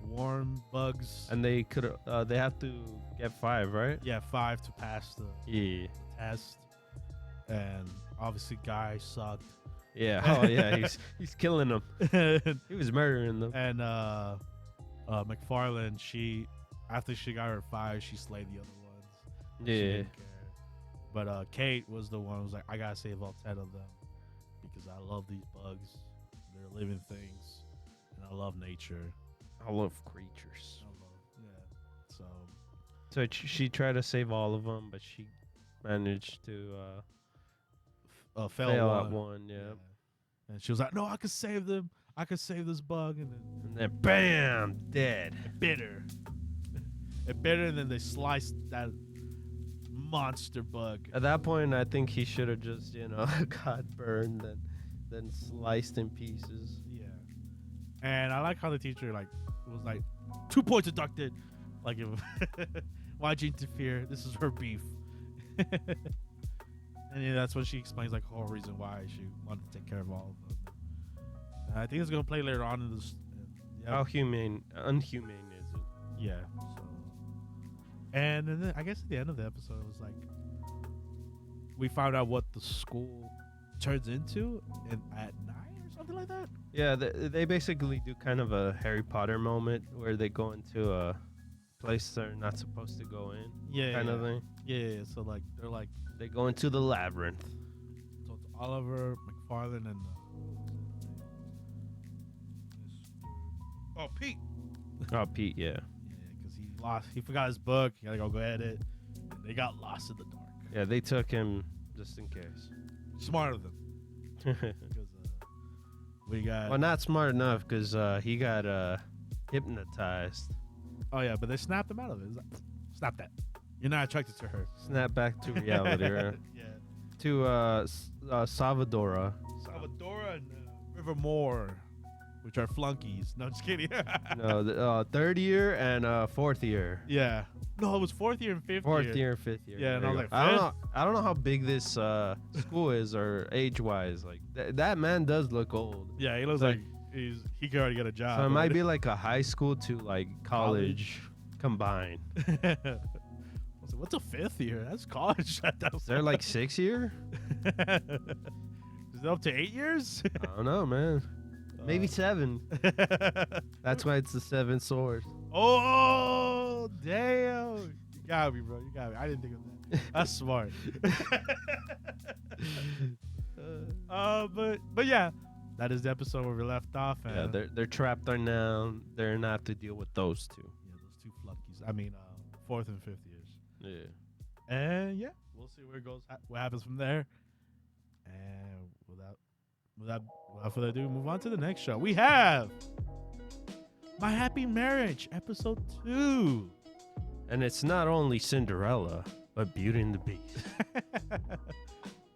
warm bugs. And they have to get 5, right? Yeah, 5 to pass the Yeah. test. And obviously, Guy sucked. Yeah. Oh yeah. He's killing them. and He was murdering them. McFarlane, after she got her 5, she slayed the other ones. She Yeah. didn't care. But Kate was the one who was like, I gotta save all 10 of them because I love these bugs. They're living things, and I love nature. I love creatures. So She tried to save all of them, but she managed to fail at one. Yeah. And she was like, no, I could save them. I could save this bug. And then bam, dead. It bit her. And then they sliced that monster bug. At that point, I think he should have just, got burned and then sliced in pieces. Yeah. And I like how the teacher was like 2 points deducted. Like, why'd you interfere? This is her beef. And that's when she explains the whole reason why she wanted to take care of all of them. I think it's gonna play later on in this. How unhumane is it? Yeah. So, and then I guess at the end of the episode, it was like we found out what the school turns into at night or something like that. Yeah, they basically do kind of a Harry Potter moment where they go into a place they're not supposed to go in. Yeah. Kind of thing. Yeah. So they're they go into the labyrinth. So it's Oliver, McFarlane, and Pete. Oh, Pete, yeah. Yeah, because he forgot his book. He gotta go get it. And they got lost in the dark. Yeah, they took him just in case. Smarter than because we got. Well, not smart enough because he got hypnotized. Oh yeah, but they snapped him out of it. It's like, stop that. You're not attracted to her. Snap back to reality, right? Yeah. To Salvadora. Salvadora and Rivermore, which are flunkies. No, just kidding. No, the third year and fourth year. Yeah, No, it was fourth year and fifth Fourth year. year, fifth year. Yeah, and There I you was go. like, I don't know how big this school is or age wise. Like that man does look old. Yeah, he looks Like- like he could already get a job. So it right? might be like a high school to like college combined. I was like, what's a fifth year? That's college. Is there like 6 year? Is it up to 8 years? I don't know, man. Maybe 7. That's why it's the 7 swords. Oh, damn. You got me, bro. You got me. I didn't think of that. That's smart. But yeah, that is the episode where we left off. And Yeah, they're trapped there now. They're gonna have to deal with those two. yeah, those two flunkies. I mean, fourth and fifth years. Yeah. And yeah, we'll see where it goes, what happens from there. And without further ado, move on to the next show. We have My Happy Marriage, episode 2. And it's not only Cinderella, but Beauty and the Beast.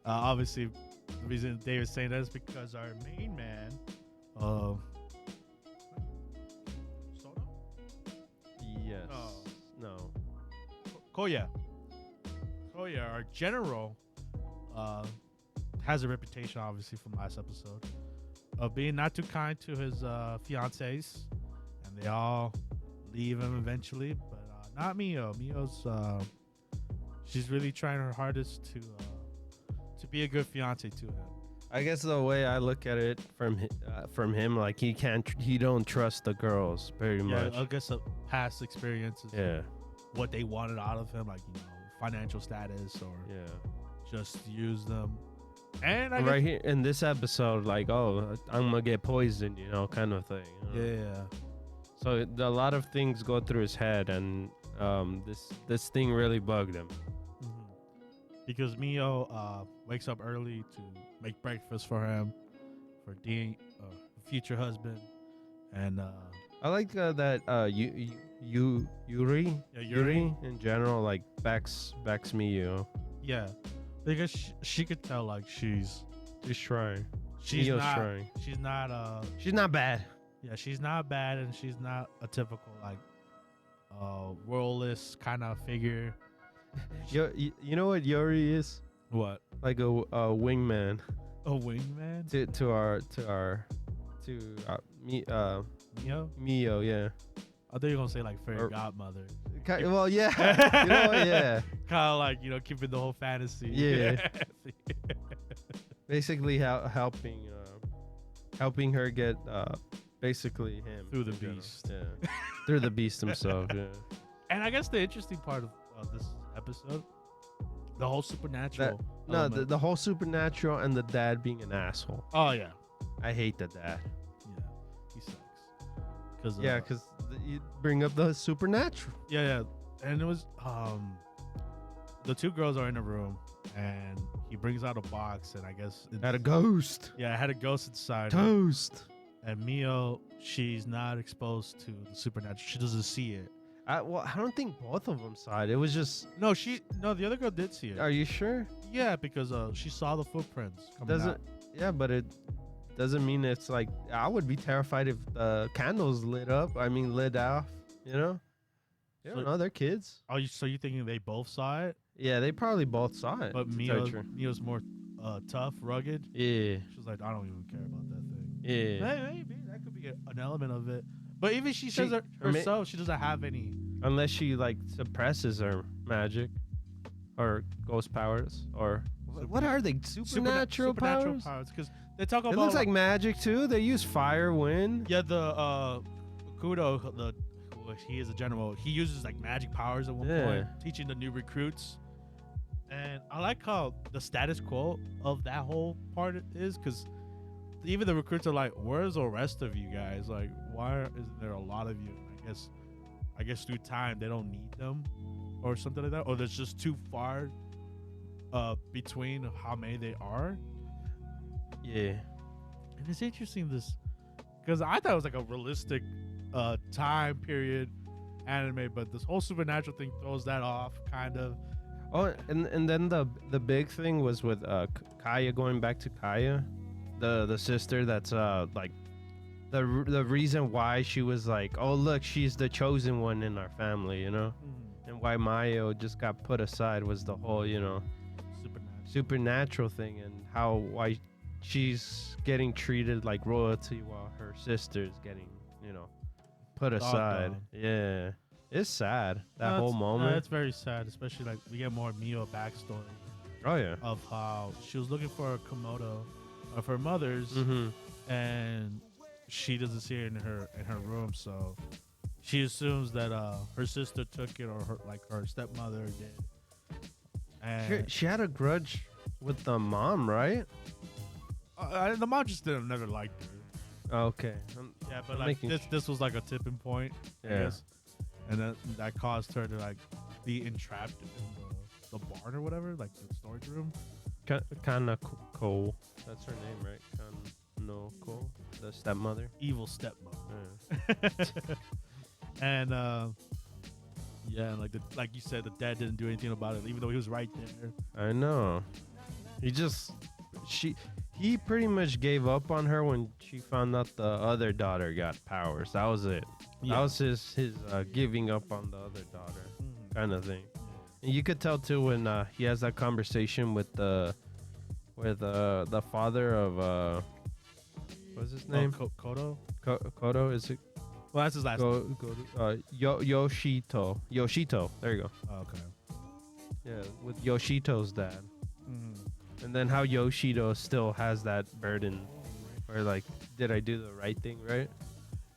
Obviously, the reason David's saying that is because our main man, Sono? Yes. Oh. No. Koya, our general, has a reputation, obviously, from last episode, of being not too kind to his fiancés, and they all leave him eventually. But not Mio. Mio's she's really trying her hardest to be a good fiance to him. I guess the way I look at it from him, like he don't trust the girls very much. I guess past experiences, Yeah. what they wanted out of him, like financial status or just use them. And I Right here in this episode, like, oh, I'm gonna get poisoned, kind of thing. yeah. So a lot of things go through his head, and this thing really bugged him. Because Mio wakes up early to make breakfast for him, for Dean, future husband, and I like that Yuri in general like backs Meikyuu. yeah, because she could tell like she's trying. she's Mio's not trying. she's not She's not bad. yeah, she's not bad, and she's not a typical like worldless kind of figure. You know what Yuri is? What? Like a wingman A wingman? Mio? Mio, yeah. I thought you were gonna say like fairy Or- godmother. Well, yeah. Yeah. Kind of like keeping the whole fantasy. Yeah. Basically, helping her get basically him Through the in general. beast. Yeah. Through the beast himself. Yeah. And I guess the interesting part of this episode, the whole supernatural. No, element. the whole supernatural and the dad being an asshole. Oh yeah, I hate the dad. yeah, he sucks. Cause Because you bring up the supernatural. yeah, and it was the two girls are in a room, and he brings out a box, and I guess Had a ghost. Yeah, it had a ghost inside. Her. Toast. And Mio, she's not exposed to the supernatural. She doesn't see it. I don't think both of them saw it. It was just. No, the other girl did see it. Are you sure? Yeah, because she saw the footprints coming Doesn't. out. Yeah, but it doesn't mean it's like. I would be terrified if the candles lit up. I mean, lit off. You know. You don't know. They're kids. Oh, so you thinking they both saw it? Yeah, they probably both saw it. But to tell you the truth. Mio's more tough, rugged. Yeah. She's like, I don't even care about that thing. Yeah. Maybe that could be an element of it. But even she says or herself, she doesn't have any. Unless she like suppresses her magic, or ghost powers, or what are they? Supernatural powers. Because they talk about. It looks like magic too. They use fire, wind. Yeah, the Kudo, he is a general. He uses like magic powers at one point, teaching the new recruits. And I like how the status quo of that whole part is, because even the recruits are like, "Where's the rest of you guys? Like, why isn't there a lot of you?" I guess through time they don't need them, or something like that, or there's just too far between how many they are. Yeah. And it's interesting because I thought it was like a realistic time period anime, but this whole supernatural thing throws that off, kind of. Oh, and then the big thing was with Kaya, going back to Kaya, the sister that's like the reason why she was like, oh look, she's the chosen one in our family, you know. And why Mayo just got put aside was the whole, supernatural thing, and why she's getting treated like royalty while her sister's getting, put aside. Yeah. It's sad, that whole moment. No, it's very sad, especially like we get more Mio backstory. Oh, yeah. Of how she was looking for a Komodo of her mother's, and she doesn't see it in her room, so she assumes that her sister took it, or her stepmother did. And She had a grudge with the mom, right? the mom just never liked her. Oh, okay. Yeah, but like this was like a tipping point, I guess. And then that caused her to like be entrapped in the barn or whatever, like the storage room. Kanako. That's her name, right? Kanoko, the stepmother. Evil stepmother. Yeah. And yeah, and like you said, the dad didn't do anything about it, even though he was right there. I know. He pretty much gave up on her when she found out the other daughter got powers. That was it. Yeah. That was his giving up on the other daughter kind of thing. And you could tell too when he has that conversation with the father of what's his name? Kodo. Kodo, is it? Well, that's his last name. Yoshito. Yoshito. There you go. Oh, okay. Yeah, with Yoshito's dad. And then how Yoshito still has that burden, or like, did I do the right thing, right?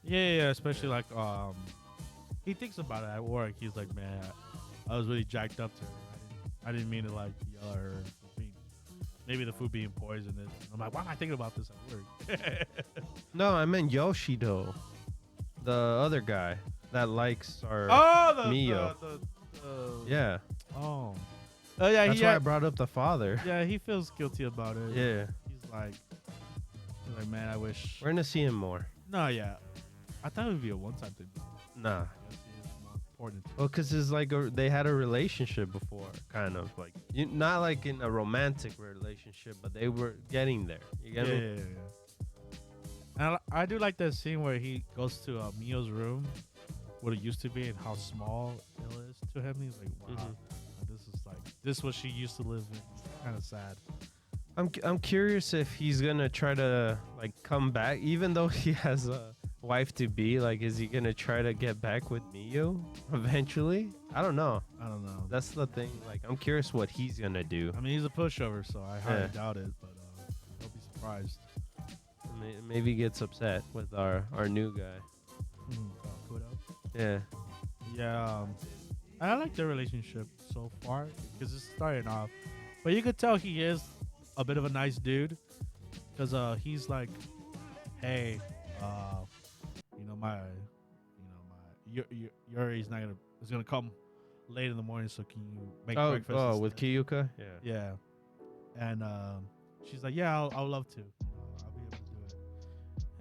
Yeah, especially like he thinks about it at work. He's like, man, I was really jacked up to her. I didn't mean to like yell at her for maybe the food being poisoned. I'm like, why am I thinking about this at work? No, I meant Yoshito, the other guy that likes our Mio. Yeah. Oh. Oh yeah, that's why I brought up the father. Yeah, he feels guilty about it. Yeah. He's like, man, I wish. We're gonna see him more. No, yeah. I thought it would be a one-time thing. Nah. I guess he is more important. Well, because it's like they had a relationship before, kind of like not like in a romantic relationship, but they were getting there. You get me? Yeah. And I do like that scene where he goes to Mio's room, what it used to be, and how small it is to him. He's like, wow. This is what she used to live in. Kind of sad. I'm curious if he's gonna try to like come back, even though he has a wife to be. Like, is he gonna try to get back with Mio eventually? I don't know. That's the thing. Like, I'm curious what he's gonna do. I mean, he's a pushover, so I highly doubt it. But don't be surprised. Maybe he gets upset with our new guy. Yeah. Yeah. I like their relationship so far because it's starting off, but you could tell he is a bit of a nice dude because he's like, hey, Yuri's is gonna come late in the morning, so can you make breakfast? Oh, with Kiyuka, yeah, and she's like, yeah, I'll love to. I'll be able to do it.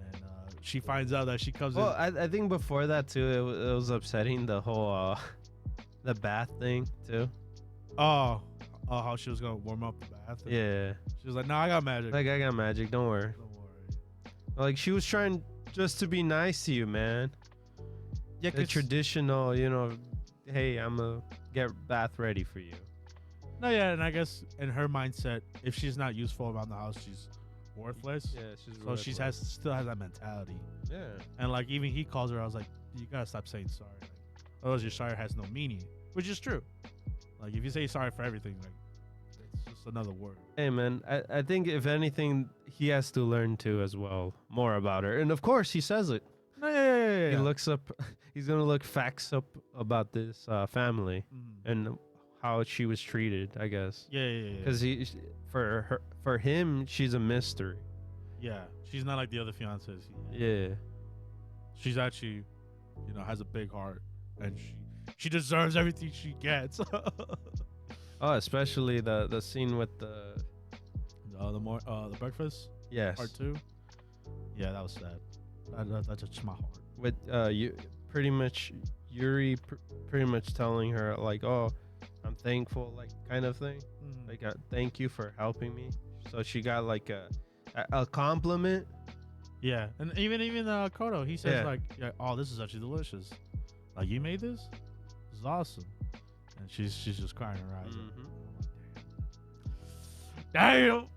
And she finds out that she comes in. Well, I think before that too, it was upsetting, the whole the bath thing too. Oh, how she was gonna warm up the bath. Yeah. She was like, "No, I got magic. Like, I got magic. Don't worry." Like, she was trying just to be nice to you, man. Yeah, the traditional, hey, I'm gonna get bath ready for you. No, yeah, and I guess in her mindset, if she's not useful around the house, she's worthless. Yeah, she's so worthless. she still has that mentality. Yeah. And like, even he calls her. I was like, you gotta stop saying sorry. Like, otherwise, your sorry has no meaning, which is true. Like, if you say sorry for everything, like, it's just another word. Hey, man, I think if anything, he has to learn too as well, more about her. And of course, he says it. Yeah. He looks up, he's going to look facts up about this family and how she was treated, I guess. Yeah. Because for him, she's a mystery. Yeah, she's not like the other fiancés. Yeah. She's actually, has a big heart, and she deserves everything she gets. Oh, especially the scene with the breakfast. Yes. Part 2. Yeah, that was sad. That touched my heart. With you pretty much Yuri pretty much telling her like, oh, I'm thankful, like, kind of thing. Like, thank you for helping me. So she got like a compliment. Yeah, and even Kodo, he says like, oh, this is actually delicious. Like, you made this? This is awesome. And she's just crying her eyes out. Mhm. Damn.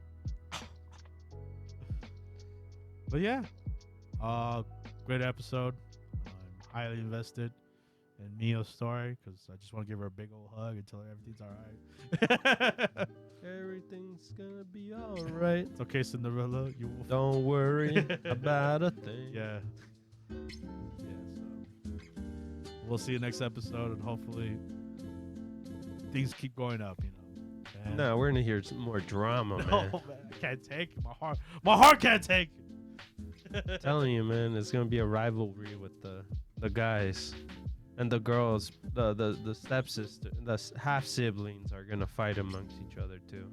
But yeah, great episode. I'm highly invested in Mio's story because I just want to give her a big old hug and tell her everything's all right. Everything's gonna be all right. It's okay, Cinderella. You will. Don't worry about a thing. Yeah. So we'll see you next episode, and hopefully things keep going up. And No, we're gonna hear some more drama, man. man, I can't take it. My heart can't take it. Telling you, man, it's gonna be a rivalry with the guys and the girls. The stepsister, half siblings are gonna fight amongst each other too.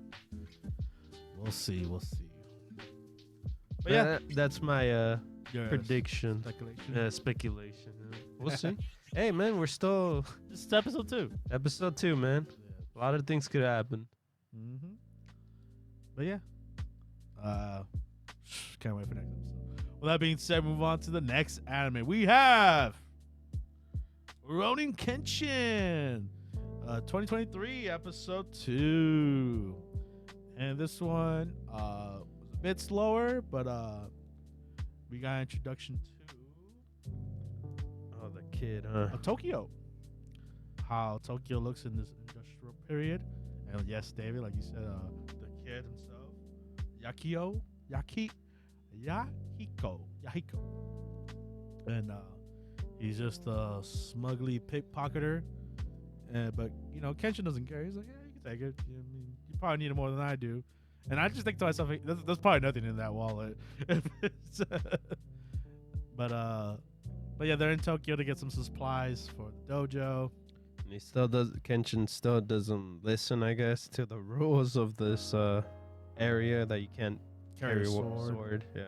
We'll see. But Yeah, that's my your prediction. speculation. Speculation. We'll see. Hey, man, we're still This is episode 2. episode 2, man. A lot of things could happen. Mm-hmm. But yeah, can't wait for next episode. With that being said, move on to the next anime. We have Rurouni Kenshin, 2023 episode 2, and this one was a bit slower, but we got introduction to Oh, the kid, huh? Tokyo. How Tokyo looks in this industrial period. And yes, David, like you said, the kid himself, Yahiko. And he's just a smugly pickpocketer. But, Kenshin doesn't care. He's like, yeah, you can take it. You probably need it more than I do. And I just think to myself, there's probably nothing in that wallet. But yeah, they're in Tokyo to get some supplies for the dojo. And he still does. Kenshin still doesn't listen, I guess, to the rules of this area that you can't carry a sword. Yeah,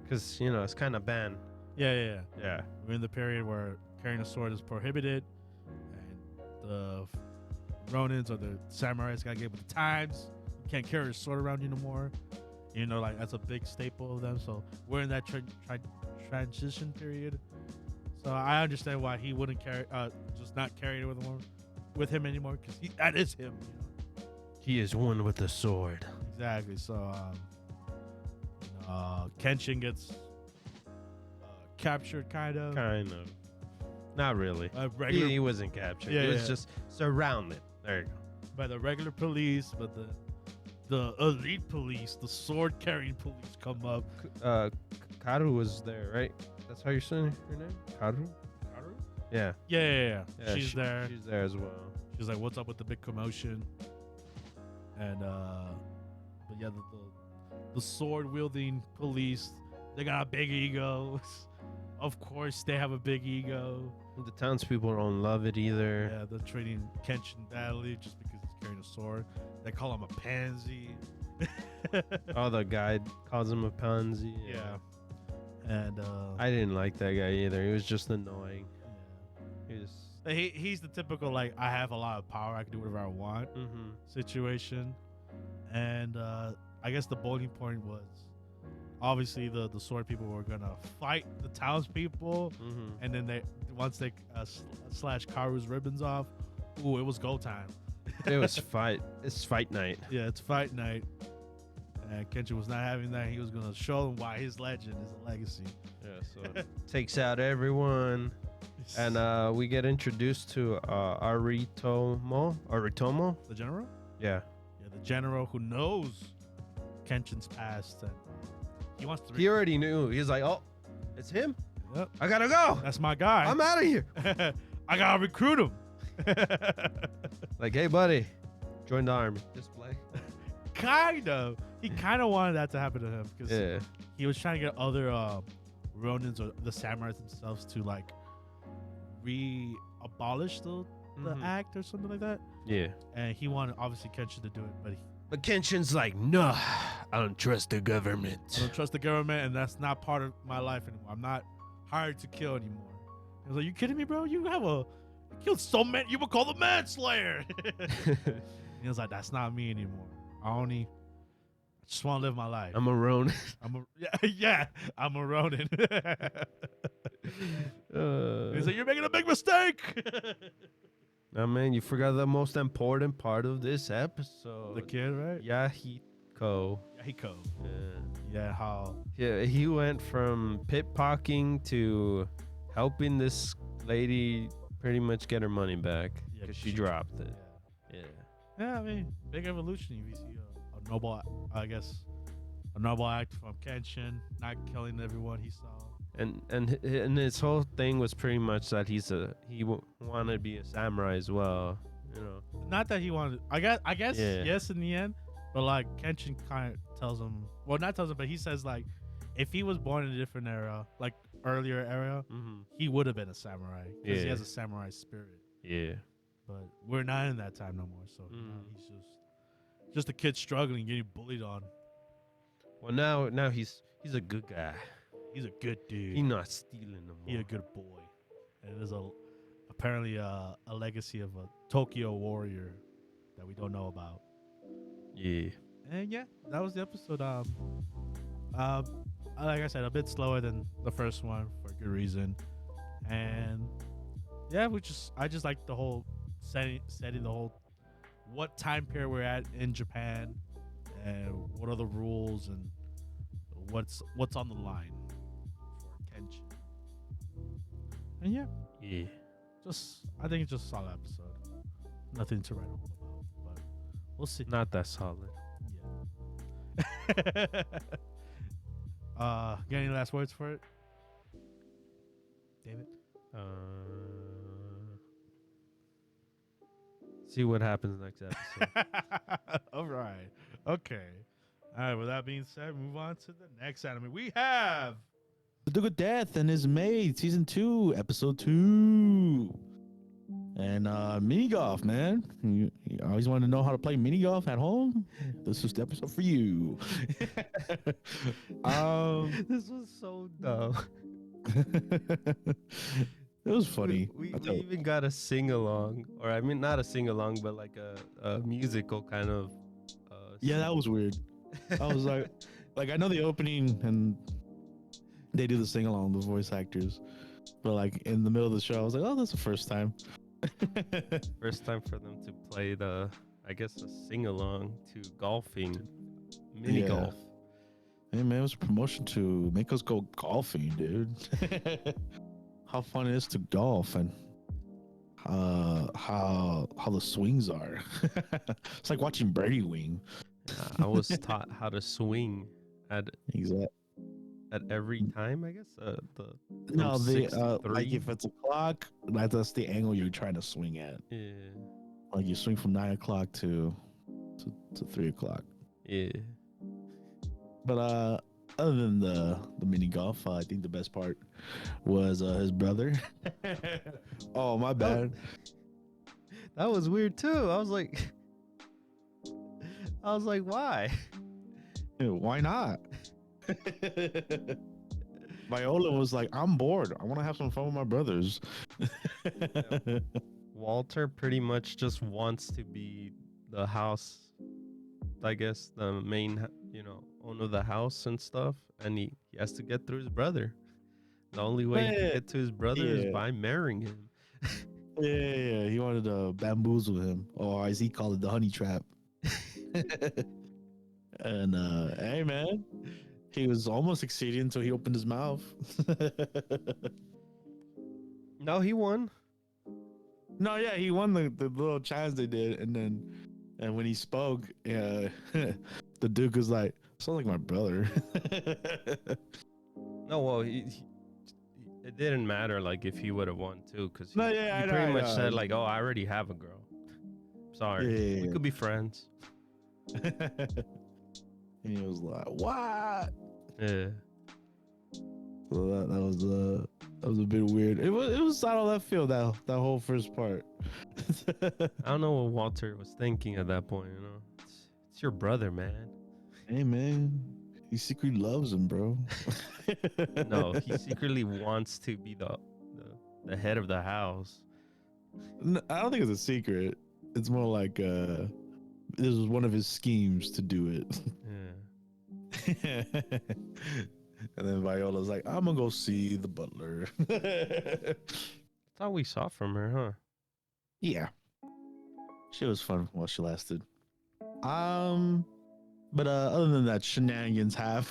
because it's kind of banned. Yeah. Yeah. We're in the period where carrying a sword is prohibited, and the Ronins or the samurais gotta get with the times. You can't carry a sword around you no more. That's a big staple of them. So we're in that transition period. So I understand why he wouldn't just not carry it with him anymore, because that is him. He is one with the sword. Exactly. So Kenshin gets captured, kind of. Not really. He wasn't captured. Yeah, he was just surrounded. There you go. By the regular police, but the elite police, the sword carrying police come up. Karu was there, right? That's how you're saying her name? Karu? Yeah. Yeah. She's there. She's there as well. She's like, what's up with the big commotion? And but yeah, the sword wielding police, they got a big ego. Of course they have a big ego. The townspeople don't love it either. Yeah, they're treating Kenshin badly just because he's carrying a sword. They call him a pansy. Oh, the guy calls him a pansy. Yeah. And I didn't like that guy either. He was just annoying. Yeah. He's the typical, like, I have a lot of power, I can do whatever I want situation. And I guess the boiling point was obviously the sword people were gonna fight the townspeople, and then once they slash Karu's ribbons off, it was go time. It was fight. It's fight night. Yeah, it's fight night. And Kenshin was not having that. He was gonna show them why his legend is a legacy. Yeah, so takes out everyone, and we get introduced to Aritomo. The general. Yeah, the general who knows Kenshin's past, and he wants to. He already knew. He's like, oh, it's him. Yep. I gotta go. That's my guy. I'm out of here. I gotta recruit him. Like, hey, buddy, join the army. Just play. Kind of. He kind of wanted that to happen to him because he was trying to get other Ronins or the samurais themselves to like abolish the act or something like that. Yeah. And he wanted obviously Kenshin to do it, but Kenshin's like, no, I don't trust the government. I don't trust the government, and that's not part of my life anymore. I'm not hired to kill anymore. He was like, you kidding me, bro? You killed so many. You were called a manslayer. He was like, that's not me anymore. I just want to live my life. I'm a Ronin. I'm a Ronin. He's like, you're making a big mistake. Oh man, you forgot the most important part of this episode. The kid, right? Yahiko. Yahiko. Yeah. Yeah, how? Yeah, he went from pickpocketing to helping this lady pretty much get her money back Yeah, because she dropped it. Yeah. Yeah. Yeah, I mean, big evolution. If you see a noble, I guess, a noble act from Kenshin, not killing everyone he saw. And his whole thing was pretty much that wanted to be a samurai as well, you know. Not that he wanted. I guess Yeah. yes in the end, but like Kenshin kind of tells him. Well, not tells him, but he says like, if he was born in a different era, like earlier era, he would have been a samurai because he has a samurai spirit. Yeah. But we're not in that time no more, so he's just a kid struggling, getting bullied on. Well, now he's a good guy. He's a good dude. He's not stealing no more. He's a good boy. And it is apparently a legacy of a Tokyo warrior that we don't know about. Yeah. And yeah, that was the episode. Like I said, a bit slower than the first one for good reason. And yeah, I just like the whole setting the whole what time period we're at in Japan and what are the rules and what's on the line for Kenshin. And yeah, I think it's just a solid episode. Nothing to write home about, but we'll see. Not that solid. Yeah. Got any last words for it, David? See what happens next episode. All right. Okay. All right. With that being said, move on to the next anime. We have The Duke of Death and his Maid, season 2, episode 2. And mini golf, man. You always wanted to know how to play mini golf at home? This is the episode for you. This was so dumb. It was funny. We even got a sing along, or I mean, not a sing along, but like a musical kind of. Yeah, that was weird. I was like I know the opening and they do the sing along, the voice actors, but like in the middle of the show, I was like, oh, that's the first time. First time for them to play I guess a sing along to golfing, mini golf. Hey man, it was a promotion to make us go golfing, dude. How fun it is to golf and how the swings are. It's like watching birdie wing. I was taught how to swing at every time, I guess. Like if it's a clock, that's the angle you're trying to swing at. Yeah. Like you swing from 9 o'clock to 3 o'clock. Yeah. But other than the mini golf, I think the best part was his brother. Oh, my bad. That was weird too. I was like, why? Why not? Viola was like, I'm bored. I want to have some fun with my brothers. Walter pretty much just wants to be the house, I guess, the main, owner of the house and stuff. And he has to get through his brother. The only way he can get to his brother is by marrying him. Yeah. He wanted to bamboozle him, or as he called it, the honey trap. And hey, man, he was almost succeeding until he opened his mouth. No, he won. No, yeah, he won the little chance they did, and when he spoke, the Duke was like, "Sounds like my brother." No, well, it didn't matter like if he would have won too, because he I pretty much know. said like, "Oh, I already have a girl. Sorry, Yeah. we could be friends." And he was like, "What?" Yeah. So that was a bit weird. It was out of left field, that whole first part. I don't know what Walter was thinking at that point. It's your brother, man. Hey, man, he secretly loves him, bro. No, he secretly wants to be the head of the house. No, I don't think it's a secret. It's more like this was one of his schemes to do it. Yeah. And then Viola's like, I'm gonna go see the butler. That's all we saw from her, huh? Yeah, she was fun while she lasted. But other than that, shenanigans have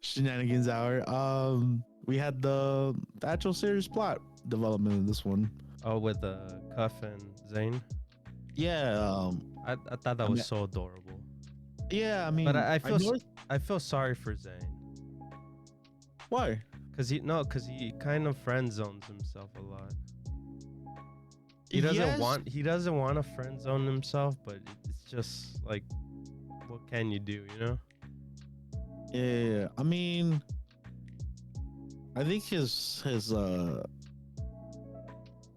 shenanigans hour. We had the actual series plot development in this one. Oh, with Cuff and Zane. Yeah, I thought that I was mean, so adorable. yeah. I mean, But I I feel noticed I feel sorry for Zane. why. Cause he kind of friend zones himself a lot. He doesn't Yes. want to friend zone himself, but it's just like, what can you do, you know? Yeah, I mean, I think his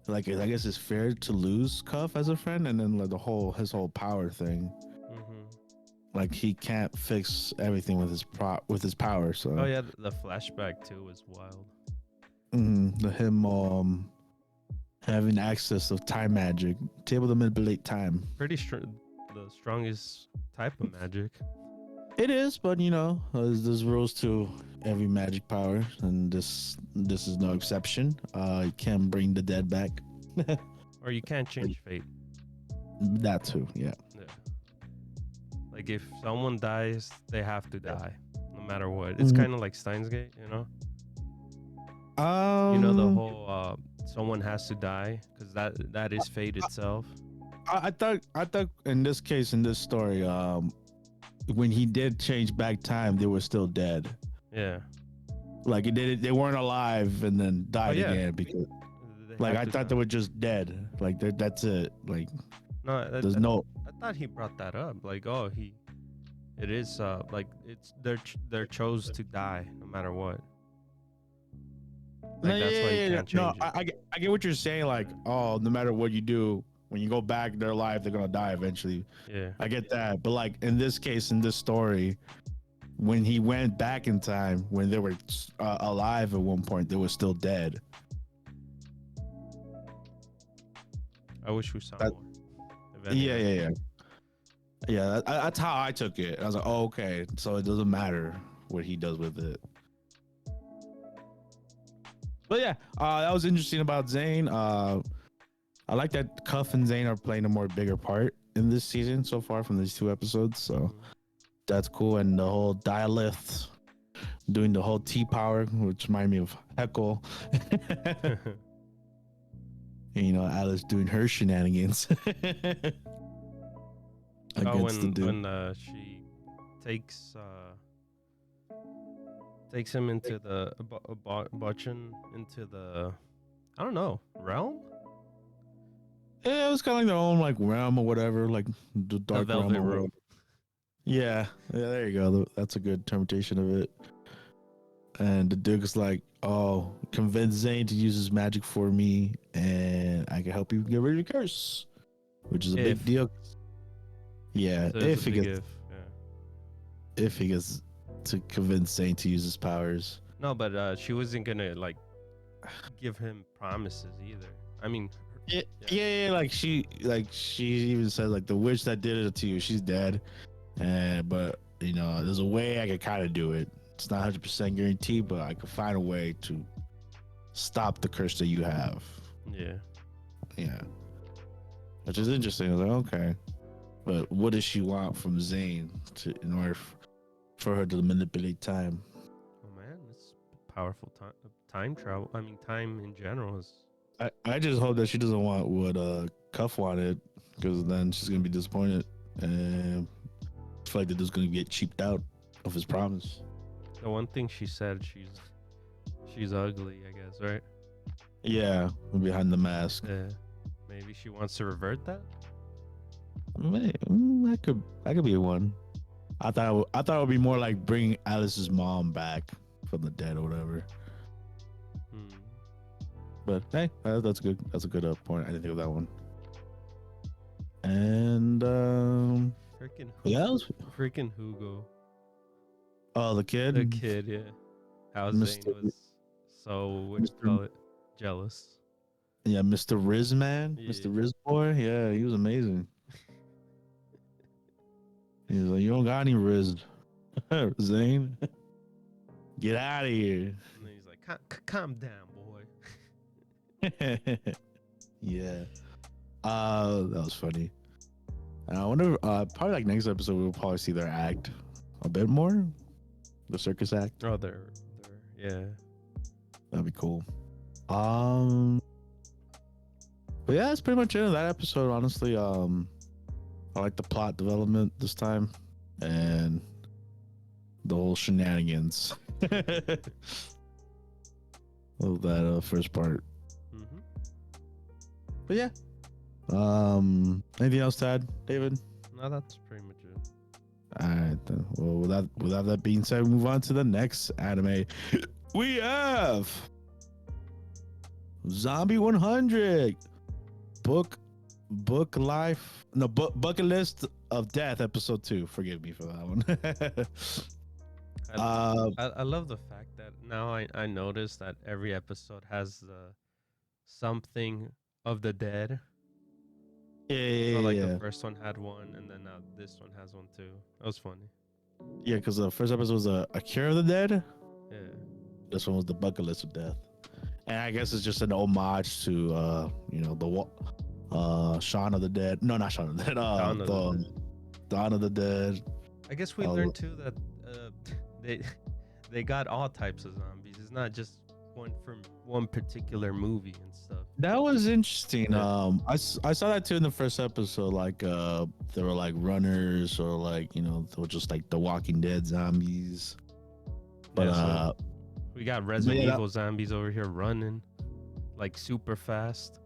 like I guess it's fair to lose Cuff as a friend, and then like his whole power thing. Mm-hmm. Like he can't fix everything with his power. So Oh yeah, the flashback too was wild. him having access of time magic, to able to manipulate time. Pretty the strongest type of magic. It is, but you know, there's rules to every magic power, and this is no exception. You can bring the dead back. Or you can't change fate. That too, yeah. Yeah. Like if someone dies, they have to die, no matter what. It's kind of like Steins Gate, you know. You know the whole someone has to die because that is fate itself. I thought in this case, in this story, when he did change back time, they were still dead. Yeah. Like they weren't alive and then died yeah. again because like I thought they were just dead. Like that's it. Like no, there's no. I thought he brought that up. Like it is like it's they're chose to die no matter what. Like that's why you can't change it. I get what you're saying. Like, oh, no matter what you do, when you go back in their life, they're gonna die eventually. Yeah, I get that. But like in this case, in this story, when he went back in time, when they were alive at one point, they were still dead. I wish we saw more. Yeah. That's how I took it. I was like, oh, okay, so it doesn't matter what he does with it. But yeah, that was interesting about Zane. I like that Cuff and Zane are playing a more bigger part in this season so far from these 2 episodes. So that's cool. And the whole Dialith doing the whole T power, which reminded me of Heckle. And, you know, Alice doing her shenanigans. When she takes him into the Bocchan into the, I don't know, realm. Yeah, it was kind of like their own like realm or whatever, like the dark realm. Room. Yeah, there you go. That's a good interpretation of it. And the Duke's like, oh, convince Zane to use his magic for me, and I can help you get rid of the curse, which is a big deal. Yeah, So if he gets to convince Zane to use his powers. No, but she wasn't gonna like give him promises either. I mean, yeah, like she even said like the witch that did it to you, she's dead, but you know there's a way I could kind of do it. It's not 100% guaranteed, but I could find a way to stop the curse that you have. Yeah, which is interesting. I was like, okay, but what does she want from Zane in order for her to manipulate time? Oh man, it's powerful time travel. I mean, time in general is. I just hope that she doesn't want what Cuff wanted, because then she's gonna be disappointed, and I feel like they're just gonna get cheaped out of his promise. The one thing she said, she's ugly, I guess, right? Yeah, behind the mask. Yeah, maybe she wants to revert that. That could be one. I thought it would be more like bringing Alice's mom back from the dead or whatever. But hey, that's good. That's a good point. I didn't think of that one. And freaking Hugo. Oh, the kid. The kid, yeah. How Zane was so jealous. Yeah, Mr. Riz man, yeah. Mr. Riz boy. Yeah, he was amazing. He was like, "You don't got any Riz, Zane. Get out of here." And then he's like, "Calm down, boy." Yeah. That was funny. And I wonder, probably like next episode we'll probably see their act a bit more, the circus act. Oh, yeah. That'd be cool. But yeah, that's pretty much it of that episode. Honestly, I like the plot development this time, and the whole shenanigans of that first part. Mm-hmm. But yeah, anything else to add, David? No, that's pretty much it. All right, then. Well, without that being said, we move on to the next anime. We have Zombie 100 book life. No, bucket list of death, episode 2. Forgive me for that one. I love the fact that now I notice that every episode has something of the dead. Yeah, So like the first one had one, and then now this one has one too. That was funny. Yeah, because the first episode was a cure of the dead. Yeah. This one was the bucket list of death, and I guess it's just an homage to the Shaun of the Dead. No, not Shaun of the Dead. Dawn of the Dead. I guess we learned too that they got all types of zombies. It's not just one from one particular movie and stuff. That was interesting. Yeah. I saw that too in the first episode. Like there were like runners, or like they were just like the Walking Dead zombies. But Yeah, so we got Resident Evil zombies over here running like super fast.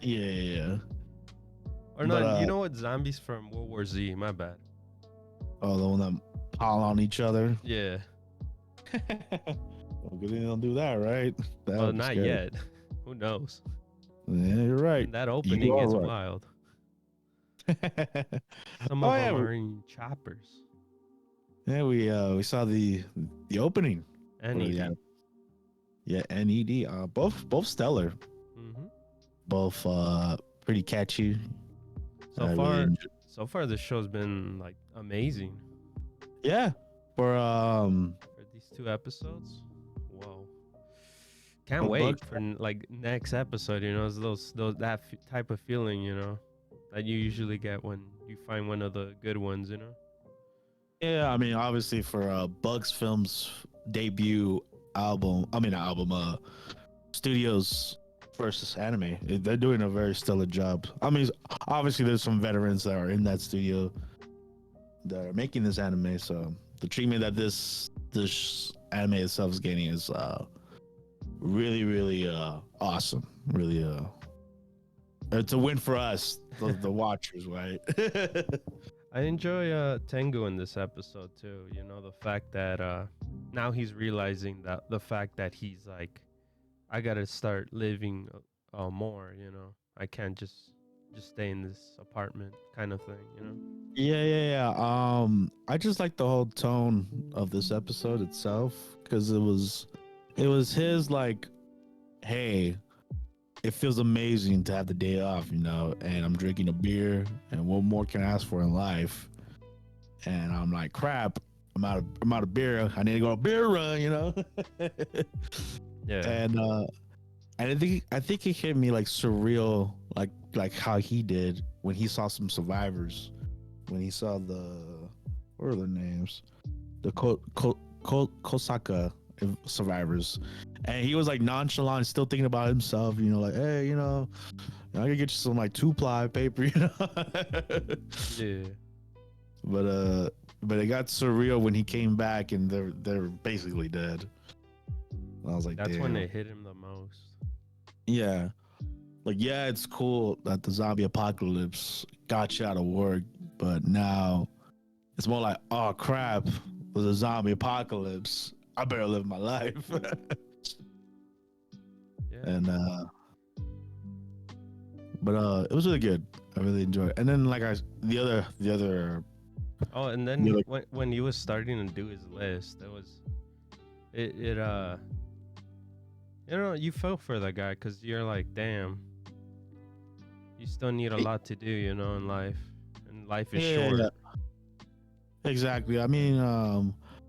Yeah. Or not, you know what? Zombies from World War Z. My bad. Oh, the one that pile on each other. Yeah. Well, good thing they don't do that, right? That Well, would be not scary. yet. Who knows? Yeah, you're right. And that opening are is right. wild. Some of them yeah, are in choppers. yeah, we saw the opening. And Yeah, NED. Both stellar. Mm-hmm. Both pretty catchy. So I far, really so far, this show's been like amazing yeah. For for these 2 episodes. Whoa! Can't For wait Buck- for like next episode. It's those type of feeling, that you usually get when you find one of the good ones. yeah, I mean, obviously for Bugs Films debut album. I mean, album. Studios versus anime. They're doing a very stellar job. I mean, obviously there's some veterans that are in that studio that are making this anime. So the treatment that this anime itself is getting is really, really awesome. Really, it's a win for us, the watchers, right? I enjoy Tengu in this episode too. The fact that now he's realizing that the fact that he's like, I gotta start living more. I can't just stay in this apartment kind of thing. Yeah. I just like the whole tone of this episode itself, because it was his like, hey, it feels amazing to have the day off, and I'm drinking a beer, and what more can I ask for in life? And I'm like, crap, I'm out of beer. I need to go on a beer run, Yeah. And I think it hit me like surreal, like how he did when he saw some survivors, when he saw what are their names, the Kosaka survivors, and he was like nonchalant, still thinking about himself, like, hey, I could get you some like 2-ply paper, Yeah. But it got surreal when he came back and they're basically dead. I was like, That's damn. when it hit him the most. Yeah. Like, yeah, it's cool that the zombie apocalypse got you out of work, but now it's more like, oh crap, there's a zombie apocalypse. I better live my life. Yeah. And but it was really good. I really enjoyed it. And then like the other Oh, and then Yeah, like- when he was starting to do his list, you felt for that guy, because you're like, damn, you still need a lot to do, in life, and life is short. Yeah. Exactly. I mean,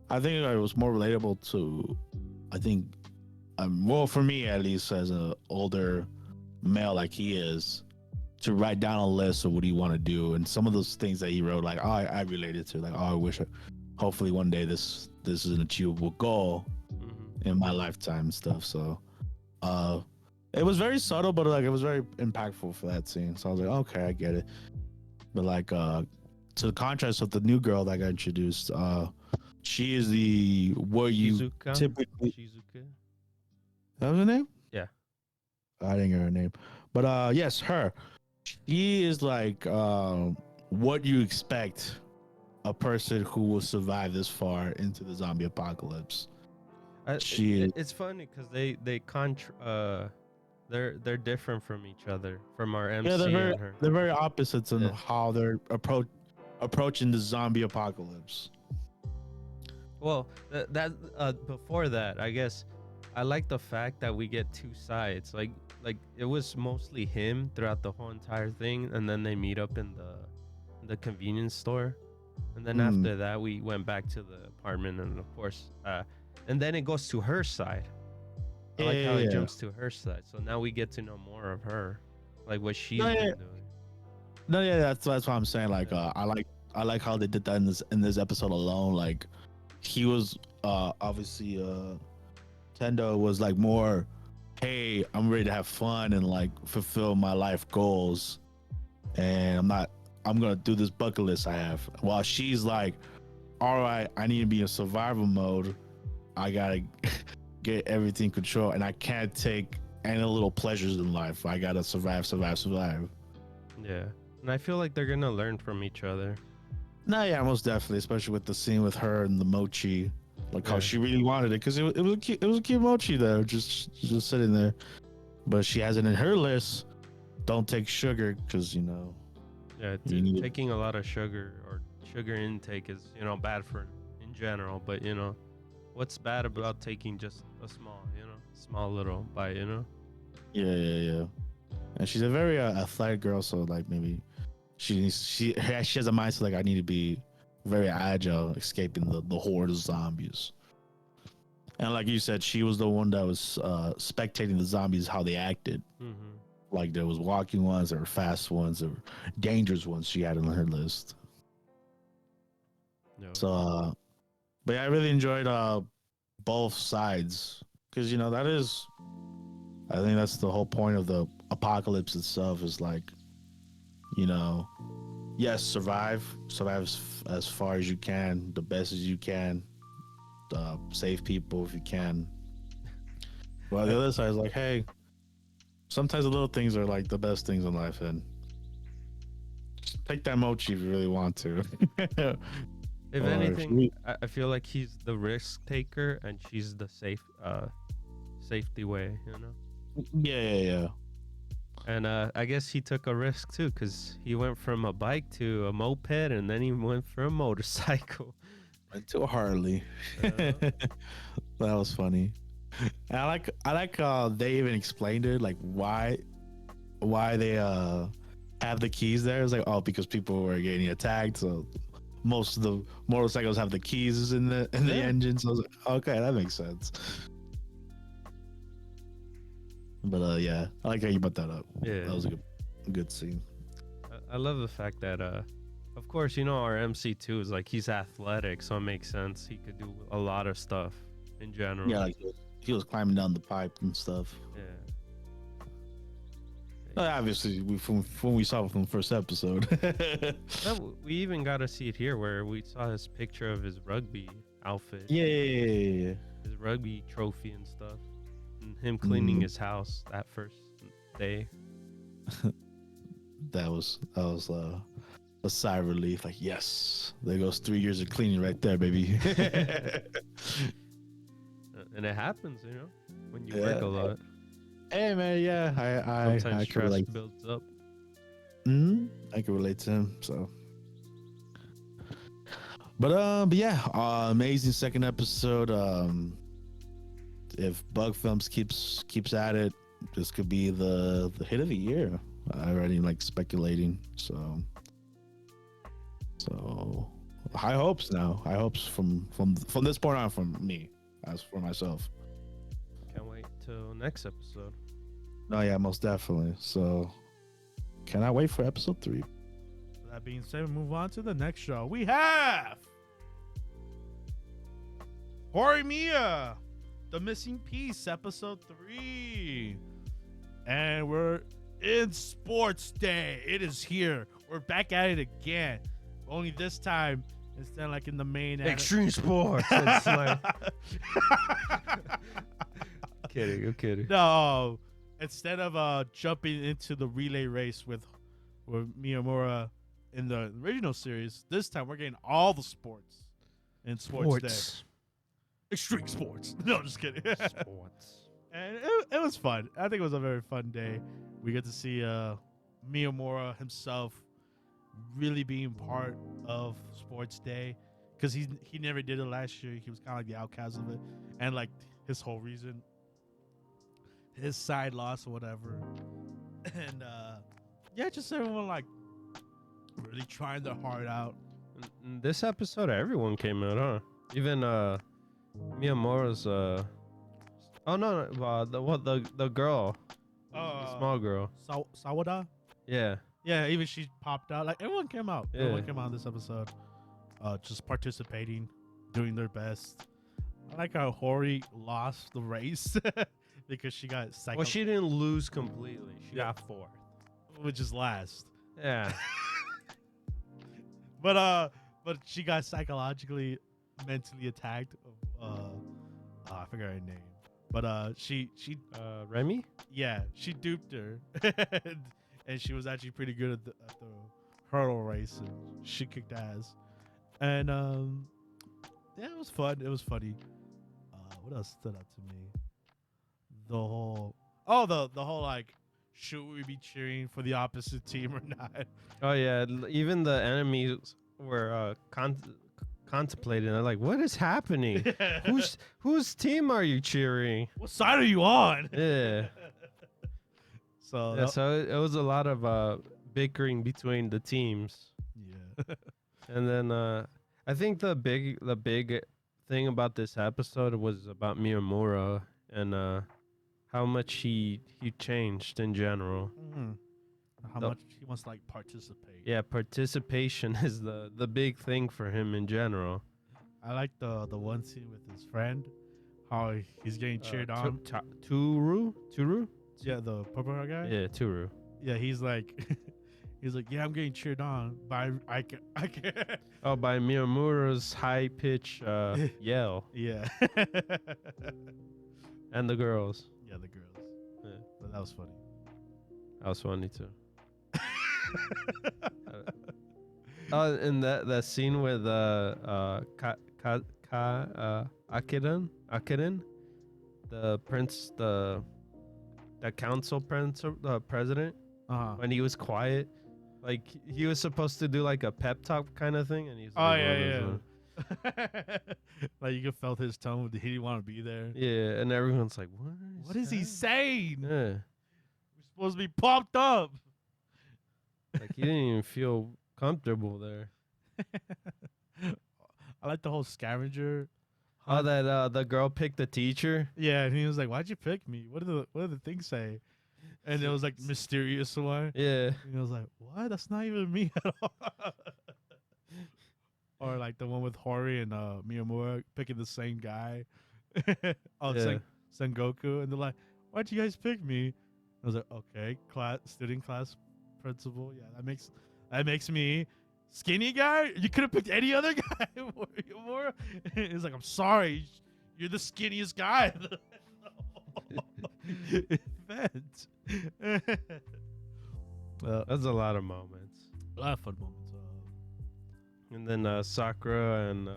I think it was more relatable to, I think, well, for me at least, as a older male like he is, to write down a list of what you want to do. And some of those things that he wrote, like, oh, I related to, like, oh, hopefully one day this is an achievable goal in my lifetime and stuff. So it was very subtle, but like it was very impactful for that scene. So I was like, okay, I get it. But like to the contrast of the new girl that got introduced, she is the what you Shizuka? typically. Shizuka? That was her name? Yeah. I didn't get her name. But yes, her. She is like what you expect a person who will survive this far into the zombie apocalypse. It's funny because they're different from each other, from our MC and her. They're very opposites in how they're approaching the zombie apocalypse. Well, before that, I guess I like the fact that we get two sides. Like it was mostly him throughout the whole entire thing, and then they meet up in the convenience store, and then after that we went back to the apartment, and of course, and then it goes to her side. I like how it jumps to her side. So now we get to know more of her, like what she's been doing. No, yeah, that's what I'm saying. Like, I like how they did that in this episode alone. Like, he was obviously Tendo was like more, hey, I'm ready to have fun and like fulfill my life goals, and I'm gonna do this bucket list I have. While she's like, all right, I need to be in survival mode. I gotta get everything control, and I can't take any little pleasures in life. I gotta survive. Yeah, and I feel like they're gonna learn from each other. No, yeah, most definitely, especially with the scene with her and the mochi, like how she really wanted it, because it was a cute mochi there, just sitting there, but she has it in her list. Don't take sugar, because Yeah, taking a lot of sugar or sugar intake is bad for in general, but what's bad about taking just a small little bite, Yeah. And she's a very athletic girl, so like maybe she has a mindset like I need to be very agile, escaping the horde of zombies. And like you said, she was the one that was spectating the zombies, how they acted. Like there was walking ones, there were fast ones, there were dangerous ones she had on her list. No. So but yeah, I really enjoyed both sides, because I think that's the whole point of the apocalypse itself, is like, yes, survive as far as you can, the best as you can, save people if you can. Well, the other side is like, hey, sometimes the little things are like the best things in life, and just take that mochi if you really want to. If anything, I feel like he's the risk taker and she's the safety way, Yeah. And I guess he took a risk too, because he went from a bike to a moped, and then he went from a motorcycle. Went to a Harley. That was funny. And I like they even explained it, like why they have the keys there. It's like, oh, because people were getting attacked, so most of the motorcycles have the keys in the engine. So I was like, okay, that makes sense. But yeah, I like how you brought that up. Yeah, that was a good scene. I love the fact that of course, our MC2 is like, he's athletic, so it makes sense he could do a lot of stuff in general. Yeah, like he was climbing down the pipe and stuff. Yeah. Obviously, when we saw it from the first episode. We even got to see it here, where we saw his picture of his rugby outfit. Yeah. His rugby trophy and stuff. And him cleaning his house that first day. That was a sigh of relief. Like, yes, there goes 3 years of cleaning right there, baby. And it happens, when you work a lot. Hey man, yeah, Sometimes I stress can builds up. I can relate to him. So, but yeah, amazing second episode. If Bug Films keeps at it, this could be the hit of the year. I already like speculating. So high hopes now. High hopes from this point on from me, as for myself. Can't wait till next episode. No, yeah, most definitely. So, cannot wait for episode 3. That being said, we move on to the next show. We have Horimiya, The Missing Piece, episode 3. And we're in Sports Day. It is here. We're back at it again. Only this time, instead of like in the main Extreme sports. It's like... I'm kidding. No, instead of jumping into the relay race with Miyamura in the original series, this time we're getting all the sports in Sports Day. Extreme sports. No, just kidding. Sports. And it was fun. I think it was a very fun day. We get to see Miyamura himself really being part of Sports Day, because he never did it last year. He was kind of like the outcast of it, and like his whole reason, his side loss or whatever, and yeah, just everyone like really trying their heart out. In this episode, everyone came out, huh? Even Miyamura's oh no, the girl, the small girl, Sawada. yeah. Yeah, even she popped out. Like everyone came out. Yeah. Everyone came out in this episode, just participating, doing their best. I like how Hori lost the race because she got psycho. Well, she didn't lose completely. She got 4th, which is last. yeah. But she got psychologically, mentally attacked. I forgot her name. But she Remy. yeah, she duped her, and she was actually pretty good at the hurdle race, and she kicked ass. And yeah, it was fun. It was funny. What else stood out to me? The whole like, should we be cheering for the opposite team or not? Oh yeah, even the enemies were contemplating. They're like, what is happening? whose team are you cheering? What side are you on? Yeah. So So it was a lot of bickering between the teams. yeah. And then I think the big thing about this episode was about Miyamura and how much he changed in general. Mm-hmm. How much he wants to like participate. Yeah, participation is the big thing for him in general. I like the one scene with his friend, how he's getting cheered on. Turu? Yeah, the purple hair guy. Yeah, Turu. Yeah, he's like, yeah, I'm getting cheered on, but I can. Oh, by Miyamura's high pitch yell. Yeah. And the girls. Yeah, the girls. Yeah. But that was funny. That was funny too. And that scene with Akiden, the prince, the council prince, president, when he was quiet, like he was supposed to do like a pep talk kind of thing, and he's like, yeah. Like you could felt his tone. He didn't want to be there. Yeah, and everyone's like, what is he saying? Yeah, We're supposed to be pumped up. like he didn't even feel comfortable there. I like the whole scavenger. Oh, that the girl picked the teacher. Yeah, and he was like, "Why'd you pick me? What did the things say?" And it was like mysterious one. Yeah. And I was like, "What? That's not even me at all." Or like the one with Hori and Miyamura picking the same guy. Sengoku, and they're like, "Why'd you guys pick me?" I was like, "Okay, student class principal. Yeah, that makes me." Skinny guy? You could have picked any other guy. He's like, I'm sorry. You're the skinniest guy. Event. Well, That's a lot of moments. a lot of fun moments. And then Sakura and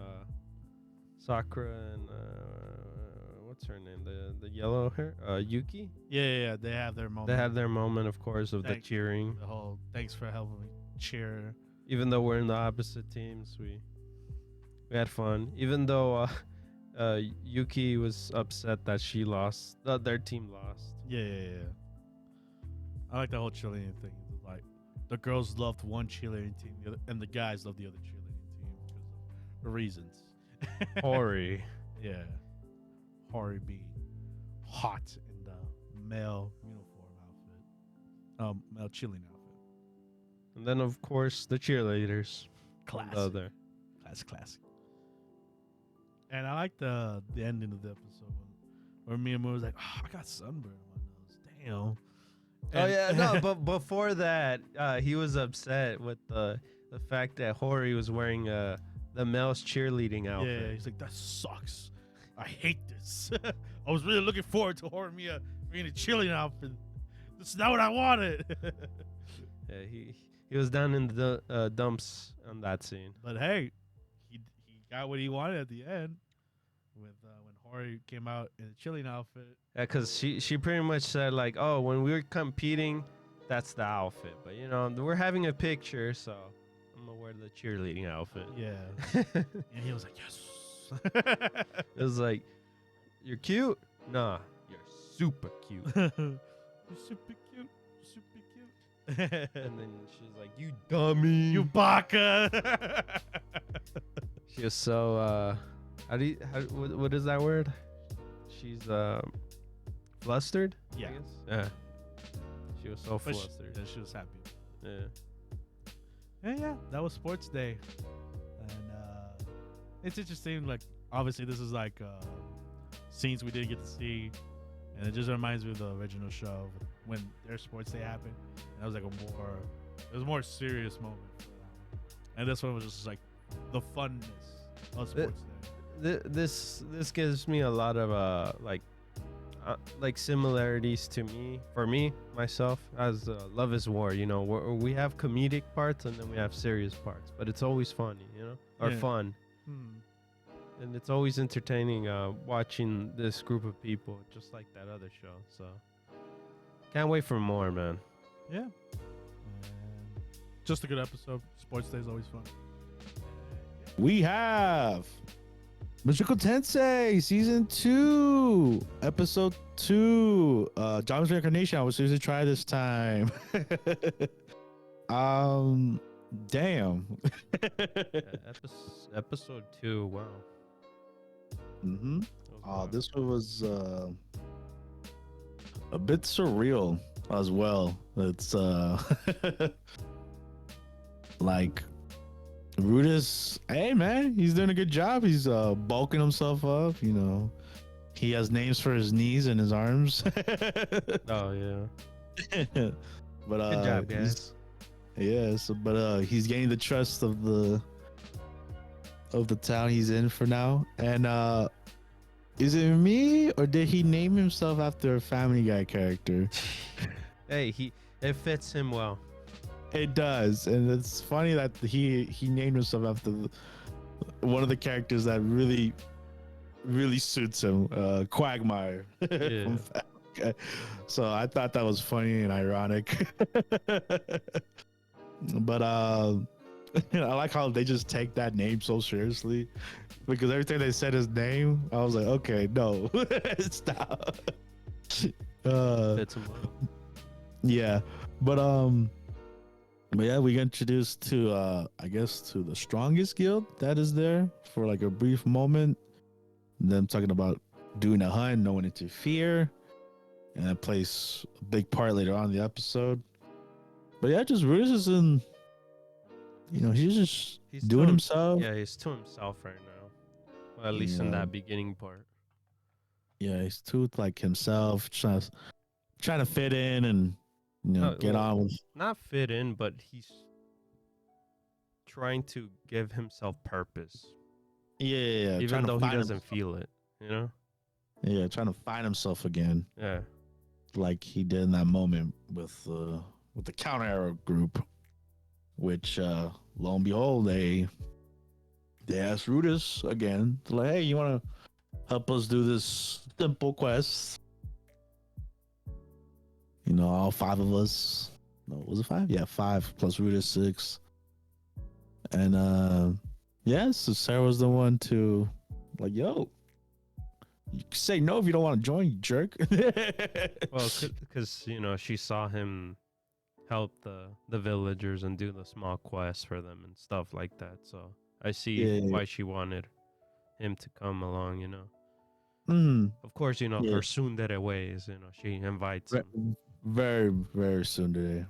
what's her name? The yellow hair? Yuki? Yeah. They have their moment. They had their moment, of course, of the Thank- cheering. The whole thanks for helping me cheer. Even though we're in the opposite teams, we had fun. Even though Yuki was upset that she lost, their team lost. Yeah. I like the whole cheerleading thing. Like the girls loved one cheerleading team, and the guys loved the other cheerleading team because of the reasons. Hori. Yeah. Hori being hot in the male uniform male chilling outfit. And then of course the cheerleaders. Classic. The other. Classic. And I like the ending of the episode where Miyamoto was like, "Oh, I got sunburn on my nose. Damn." Oh yeah, no, but before that, he was upset with the fact that Hori was wearing the male's cheerleading outfit. Yeah, he's like, "That sucks. I hate this. I was really looking forward to Horimiya wearing a chilling outfit. This is not what I wanted." Yeah, he was down in the dumps on that scene. But hey, he got what he wanted at the end with when Hori came out in a chilling outfit. Yeah, because she pretty much said like, oh, when we were competing, that's the outfit. But you know, we're having a picture, so I'm gonna wear the cheerleading outfit. Yeah, and he was like, "Yes." It was like, you're cute? Nah, you're super cute. You're super cute. Super cute. And then she's like, you dummy. You baka. She was so what is that word? She's flustered? Yeah. I guess? Yeah. She was so But flustered. she was happy. Yeah. And yeah, that was sports day. And it's interesting, like obviously this is like scenes we didn't get to see. And it just reminds me of the original show when their sports day happened. And that was like it was a more serious moment for them. And this one was just like the funness of sports day. This gives me a lot of like similarities to myself as Love is War. You know, where we have comedic parts and then we have serious parts, but it's always funny, you know, or Yeah. fun. And it's always entertaining watching this group of people, just like that other show. So can't wait for more, man. Yeah. Just a good episode. Sports day is always fun. We have Mushoku Tensei Season 2, Episode 2. John's Reincarnation. I was seriously try this time. Damn. Episode 2. Wow. Mm-hmm. That was wild. This one was a bit surreal as well. It's like Rudeus, hey man, he's doing a good job. He's bulking himself up, you know. He has names for his knees and his arms. Oh yeah. But Good job, guys. yes, but he's gaining the trust of the town he's in for now. And is it me or did he name himself after a Family Guy character? Hey, it fits him well. It does, and it's funny that he named himself after one of the characters that really suits him, Quagmire. Yeah. From Family Guy. So I thought that was funny and ironic. But I like how they just take that name so seriously, because every time they said his name, I was like, okay, no, stop. Fits him well. Yeah, but yeah, we got introduced to I guess to the strongest guild that is there for like a brief moment. Them talking about doing a hunt, no one interfere, and that plays a big part later on in the episode. But yeah, just Rudeus is in. You know, he's doing himself. Yeah, he's to himself right now. Well, at least in that beginning part. Yeah, he's too like himself, trying to fit in and get on with. Not fit in, but he's trying to give himself purpose. Yeah. Even though he doesn't feel it, you know? Yeah, trying to find himself again. Yeah. Like he did in that moment with the counter arrow group, which lo and behold, they asked Rudeus again, like, hey, you want to help us do this simple quest? You know, all 5 of us. No, was it 5? Yeah, 5 plus Rudeus 6. And yeah, so Sarah was the one to like, yo, you can say no if you don't want to join, you jerk. Well, because she saw him help the villagers and do the small quests for them and stuff like that. So I see why she wanted him to come along. Mm. Of course, her tsundere ways. She invites him. very, very soon today.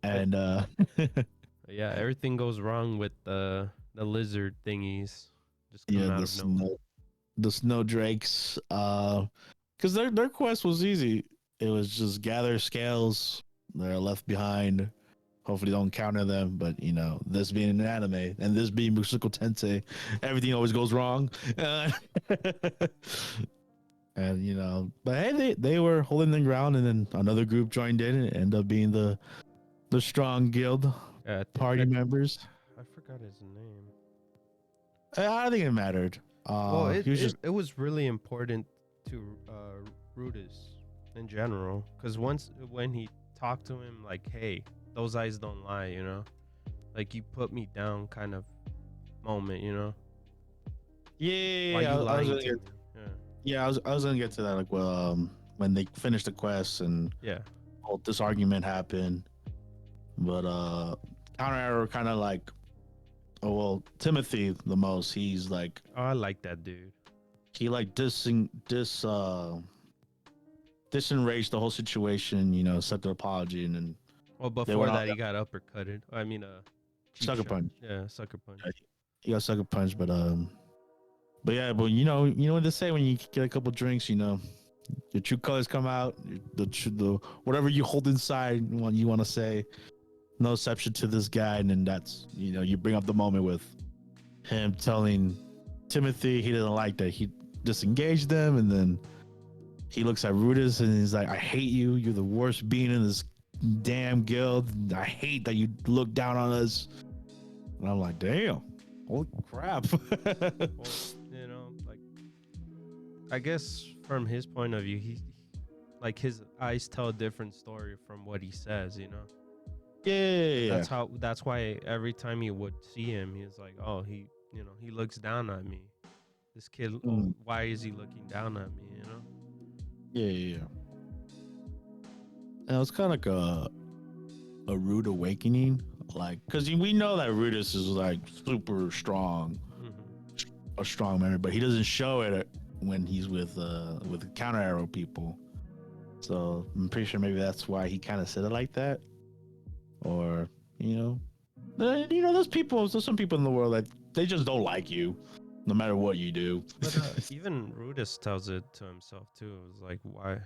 And Yeah, everything goes wrong with the lizard thingies. Just come yeah, out of nowhere. the snow drakes. Because their quest was easy. It was just gather scales that are left behind. Hopefully, don't counter them. But you know, this being an anime and this being Mushoku Tensei, everything always goes wrong. And you know, but hey, they were holding the ground, and then another group joined in, and it ended up being the strong guild Yeah, party members. I forgot his name. I don't think it mattered. Well, He was just it was really important to Rudeus in general, because when he talked to him, like, hey, those eyes don't lie, you know, like you put me down, kind of moment, you know. yeah. Why you I was lying gonna to get, me? yeah, I was gonna get to that. Like, well, when they finished the quest and Yeah, all this argument happened, but counter arrow kind of like, oh well, Timothy the most. He's like oh, I like that dude. he like disenraged the whole situation. You know, accepted apology, and then Well, they before went that, out he got uppercutted. I mean, cheap sucker shot. punch. Yeah, sucker punch. Yeah, he got sucker punch, but yeah, but you know what they say when you get a couple drinks, you know, your true colors come out. The whatever you hold inside, you want to say. No exception to this guy, and then that's you bring up the moment with him telling Timothy he doesn't like that he disengaged them, and then he looks at Rudeus and he's like, "I hate you. You're the worst being in this damn guild. I hate that you look down on us." And I'm like, "Damn, holy crap!" Well, you know, like, I guess from his point of view, he like his eyes tell a different story from what he says, you know. Yeah. That's why every time you would see him, he's like, oh, he looks down at me. This kid, oh, why is he looking down at me, you know? Yeah. And it was kind of like a rude awakening, like, because we know that Rudeus is like super strong, a strong man, but he doesn't show it when he's with the counter arrow people. So I'm pretty sure maybe that's why he kind of said it like that. Or there's some people in the world that they just don't like you, no matter what you do. But even Rudeus tells it to himself too. It's like, why?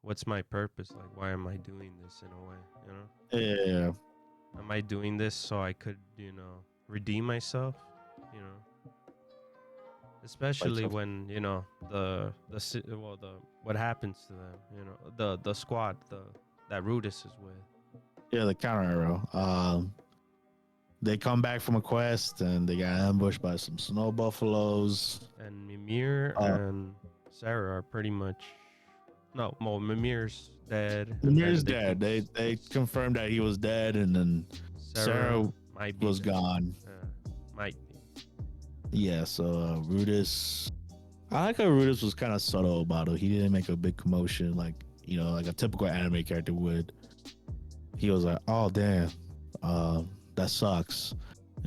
What's my purpose? Like, why am I doing this in a way? You know? Yeah. Am I doing this so I could, redeem myself? You know, especially Like, when what happens to them. You know, the squad that Rudeus is with. yeah, the counter arrow. They come back from a quest and they got ambushed by some snow buffaloes. And Mimir and Sarah are pretty much Mimir's dead. Mimir's dead. They confirmed that he was dead, and then Sarah might be was dead. gone. Might be. Yeah, so Rudeus. I like how Rudeus was kind of subtle about it. He didn't make a big commotion like like a typical anime character would. He was like, "Oh damn, that sucks,"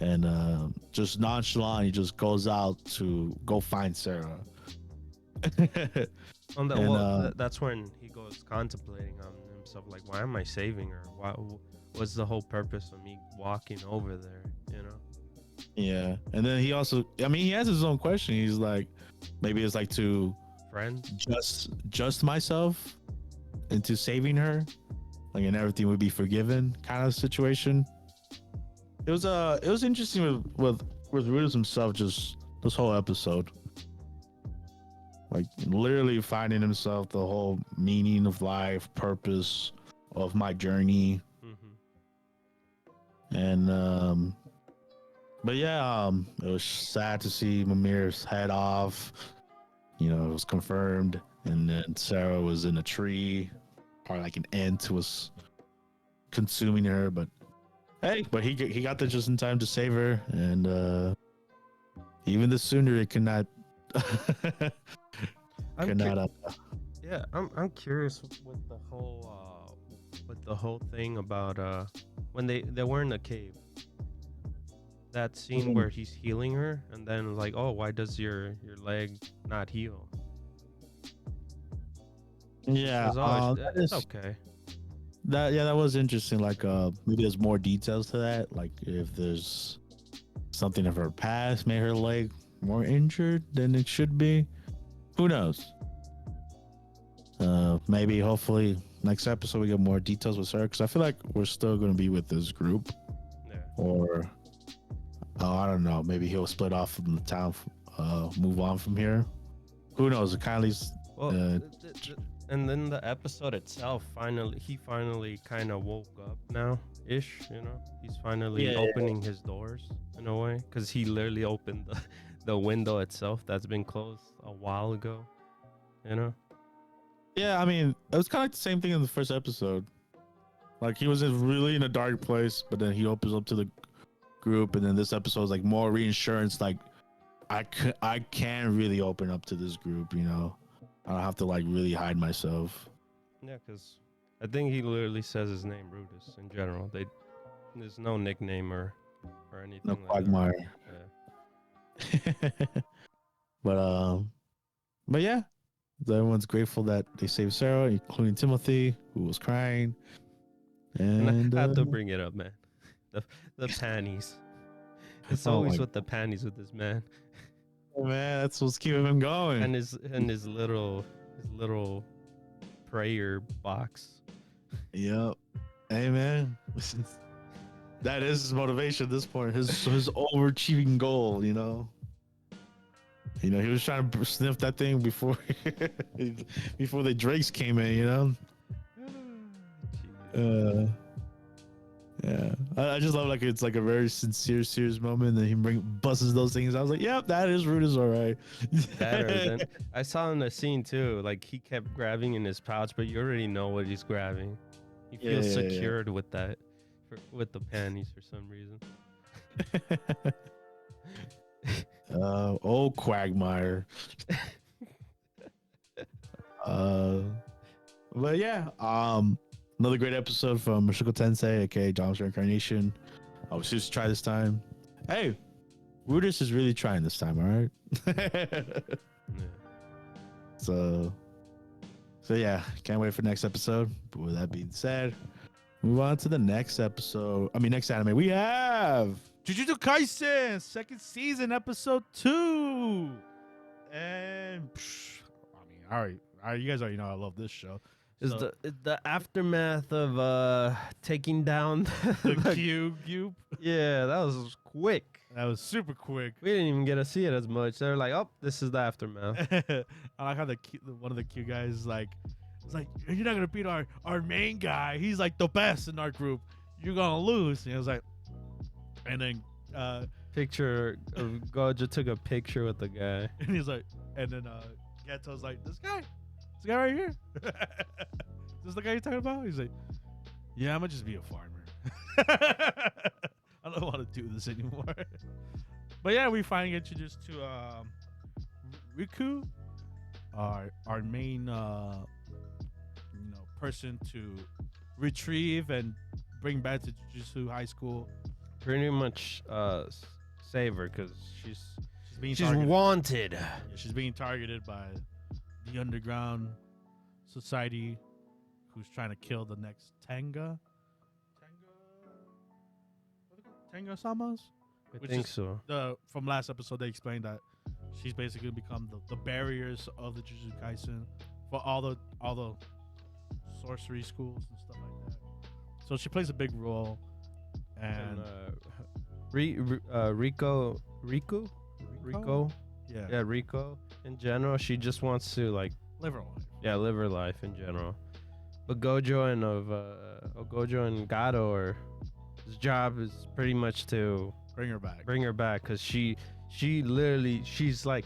and just nonchalant, he just goes out to go find Sarah. That's when he goes contemplating on himself, like, why am I saving her? What's the whole purpose of me walking over there? You know? Yeah, and then he also, he has his own question. He's like, maybe it's like to just myself into saving her, like, and everything would be forgiven, kind of situation. It was interesting with Rudeus himself, just this whole episode, like literally finding himself, the whole meaning of life, purpose of my journey. And but yeah, it was sad to see Mimir's head off. It was confirmed, and then Sarah was in a tree, probably like an ant was consuming her. But hey, he got there just in time to save her, and even the sooner it could not. Yeah, I'm curious with the whole thing about when they were in the cave. That scene where he's healing her, and then like, oh, why does your leg not heal? Yeah, It's always, that it's is okay. that was interesting. Like, maybe there's more details to that. Like, if there's something of her past made her leg more injured than it should be. Who knows? Maybe, hopefully, next episode we get more details with her, because I feel like we're still going to be with this group. Yeah. Or, I don't know, maybe he'll split off from the town, move on from here. Who knows? Kylie's. Well, and then the episode itself, he finally kind of woke up now, ish. You know, he's finally opening his doors in a way, because he literally opened the window itself that's been closed a while ago. You know. Yeah, I mean, it was kind of like the same thing in the first episode. Like, he was really in a dark place, but then he opens up to the group, and then this episode is like more reinsurance. Like, I can really open up to this group, you know. I don't have to like really hide myself. Yeah, because I think he literally says his name, Rudeus, in general. There's no nickname or anything. No like quagmire. Yeah. But yeah, everyone's grateful that they saved Sarah, including Timothy, who was crying. And I have to bring it up, man. The panties. It's always with the panties with this man. Oh, man, that's what's keeping him going. And his little prayer box. Yep. Hey, man. That is his motivation at this point. His overachieving goal, you know. You know, he was trying to sniff that thing before the Drakes came in, you know. Yeah, I just love, like, it's like a very sincere, serious moment, and he busts those things. I was like, yep, that is Rudeus, all right. Better than I saw in the scene too. Like, he kept grabbing in his pouch, but you already know what he's grabbing. He feels secured with that, with the panties for some reason. Oh, Quagmire. But yeah, another great episode from Mushoku Tensei, aka John's Reincarnation. I was just try this time. Hey, Rudeus is really trying this time, all right? So yeah, can't wait for next episode. But with that being said, move on to the next anime. We have Jujutsu Kaisen, second season, episode 2. And you guys already know I love this show. Is the aftermath of taking down the cube? Yeah, that was quick. That was super quick. We didn't even get to see it as much. They're like, oh, this is the aftermath. I like how one of the cute guys is like, you're not gonna beat our main guy. He's like the best in our group. You're gonna lose. And I was like, and then picture of Gojo took a picture with the guy, and he's like, and then Geto's like, this guy right here. This the guy you're talking about? He's like, yeah, I'm gonna just be a farmer. I don't want to do this anymore. But yeah, we finally get introduced to Riku, our main person to retrieve and bring back to Jujutsu High School. Pretty much save her because she's Yeah, wanted. she's being targeted by the underground society, who's trying to kill the next Tenga Samas. I think so. From last episode, they explained that she's basically become the barriers of the Jujutsu Kaisen for all the sorcery schools and stuff like that. So she plays a big role. And Rico. Yeah, Rico. In general, she just wants to like live her life. Yeah, live her life in general. But Gojo and Gado, his job is pretty much to bring her back because she's like,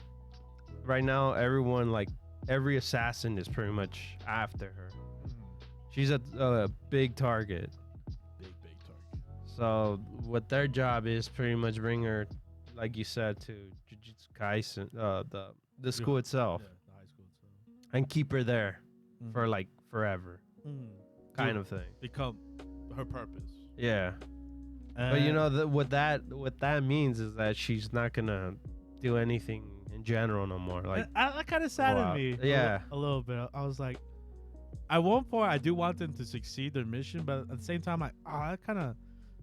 right now everyone, like every assassin is pretty much after her. She's a big target. Big target. So what their job is pretty much bring her, like you said, to Jujutsu Kaisen, the school itself. Yeah, the high school itself. And keep her there for like forever. Kind of thing. Become her purpose. Yeah. But you know what that means is that she's not gonna do anything in general no more. Like that kind of saddened me. Yeah. A little bit. I was like, at one point I do want them to succeed their mission, but at the same time, I kind of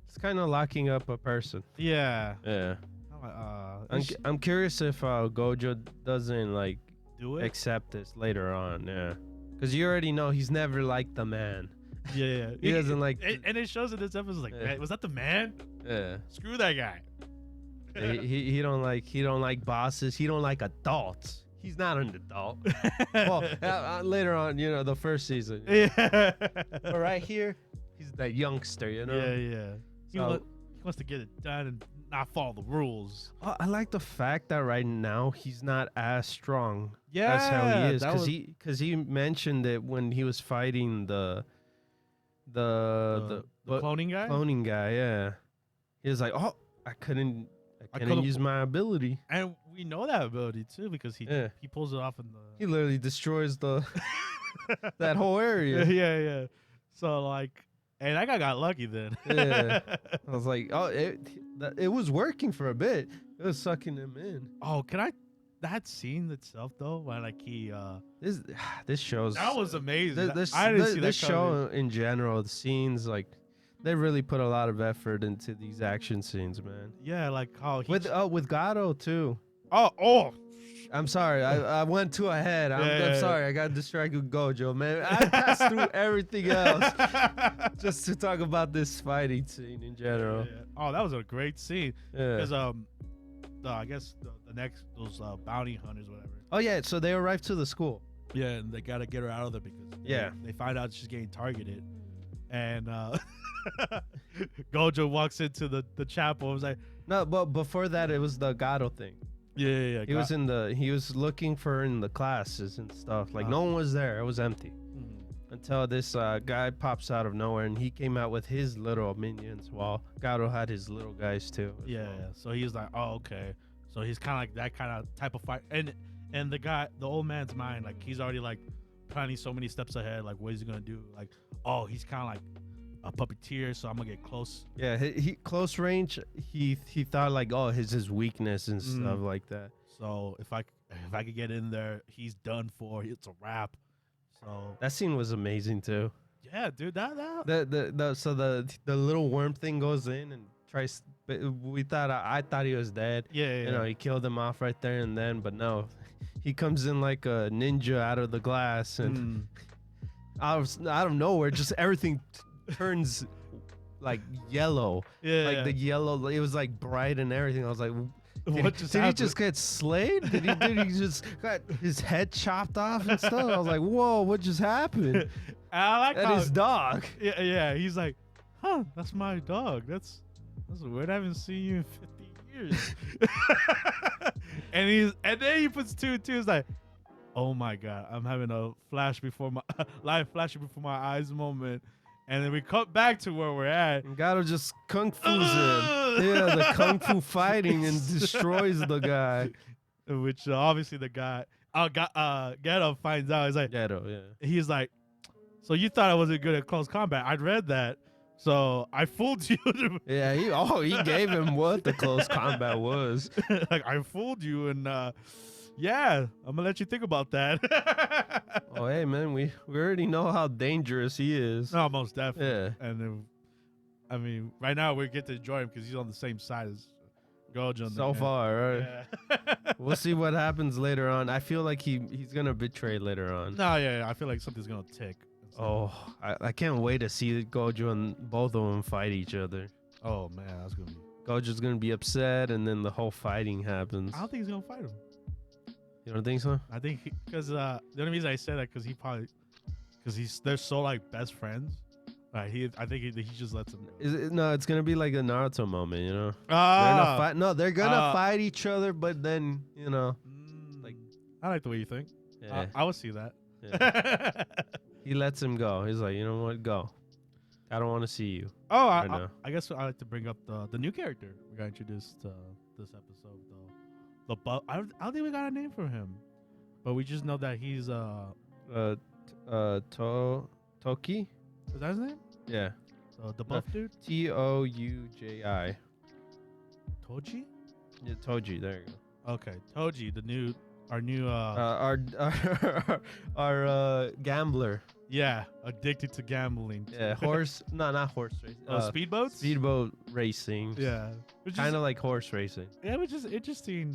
It's kind of locking up a person. yeah. Yeah. I'm like, I'm curious if Gojo doesn't like do it. accept this later on. Yeah. Because you already know he's never liked the man. Yeah. He doesn't like. And it shows in this episode like, Yeah. man, was that the man? Yeah. Screw that guy. he don't like bosses. He don't like adults. He's not an adult. Well, later on, you know, the first season. Yeah. But right here, he's that youngster, you know. Yeah. He So- wants to get it done and not follow the rules. I like the fact that right now he's not as strong Yeah, as how he is, that was- because he mentioned it when he was fighting the cloning guy. cloning guy. Yeah, he was like, oh, I couldn't could've- use my ability. And we know that ability too because he Yeah. he pulls it off in He literally destroys the that whole area. yeah. So like, and that guy got lucky then. Yeah. I was like, oh, it was working for a bit. It was sucking him in. Oh, that scene itself though, when like he This shows that was amazing. this I didn't see that this coming. show in general. The scenes, like, they really put a lot of effort into these action scenes, man. Yeah, like how he With Gato too. oh I'm sorry, I went too ahead. I'm Yeah. sorry, I got distracted with Gojo, man. I passed through everything else just to talk about this fighting scene in general. Yeah. Oh, that was a great scene Yeah. because I guess the next those bounty hunters whatever. Oh yeah, so they arrived to the school. Yeah, and they gotta get her out of there because Yeah. they find out she's getting targeted, and Gojo walks into the chapel. And was like, No, but before that, it was the Gato thing. yeah. He was looking for her in the classes and stuff. Like, no one was there. It was empty. Until this guy pops out of nowhere, and he came out with his little minions while Gato had his little guys too. as Yeah. well. So he's like, oh, okay. So he's kind of like that kind of type of fight, and the old man's mind, like he's already like planning so many steps ahead. Like, what is he gonna do? Like, oh, he's kind of like a puppeteer, so I'm gonna get close. Yeah, he close range. He thought like, oh, his weakness and stuff like that. So if I could get in there, he's done for. It's a wrap. So That scene was amazing too. yeah, dude, that The little worm thing goes in and tries. I thought he was dead. yeah. You know, he killed him off right there and then, but no, he comes in like a ninja out of the glass and out of nowhere, just everything turns like yellow. Yeah. Like the yellow, it was like bright and everything. I was like, What just did he happened? just get slayed? Did he just got his head chopped off and stuff? I was like, whoa, what just happened? And I like That how is dog. yeah. He's like, huh, that's my dog. That's weird. I haven't seen you in 50 years. and then he puts two and two. He's like, oh my god, I'm having a live flashing before my eyes moment. And then we cut back to where we're at. And Gato just kung fu's him. Yeah, the kung fu fighting and destroys the guy. Which obviously the guy, Gato finds out. He's like, Gato, yeah. he's like, so you thought I wasn't good at close combat? I'd read that, so I fooled you. Yeah, he gave him what the close combat was. Like I fooled you, and yeah, I'm gonna let you think about that. Oh, hey man, we already know how dangerous he is. No, most definitely. Yeah. And then, I mean, right now we get to enjoy him because he's on the same side as Gojo. So far, right? Yeah. We'll see what happens later on. I feel like he's gonna betray later on. No, yeah, I feel like something's gonna tick. Oh, I can't wait to see Gojo and both of them fight each other. Oh man, that's gonna be. Gojo's gonna be upset, and then the whole fighting happens. I don't think he's gonna fight him. You don't think so? I think because the only reason I say that because they're so like best friends. I think he just lets him go. No, it's gonna be like a Naruto moment, you know. Ah, They're gonna fight each other, but then like I like the way you think. yeah, I would see that. yeah. He lets him go. He's like, you know what, go. I don't want to see you. Oh, Right now. I guess I like to bring up the new character we got introduced this episode though. I don't think we got a name for him, but we just know that he's Toki. is that his name? Yeah. So the buff dude, Touji. Toji. Yeah, Toji. There you go. Okay, Toji, our new Our gambler. Yeah, addicted to gambling. Yeah, not horse racing. Speedboats. Speedboat racing. Yeah, which Kind is of like horse racing. yeah, which is interesting.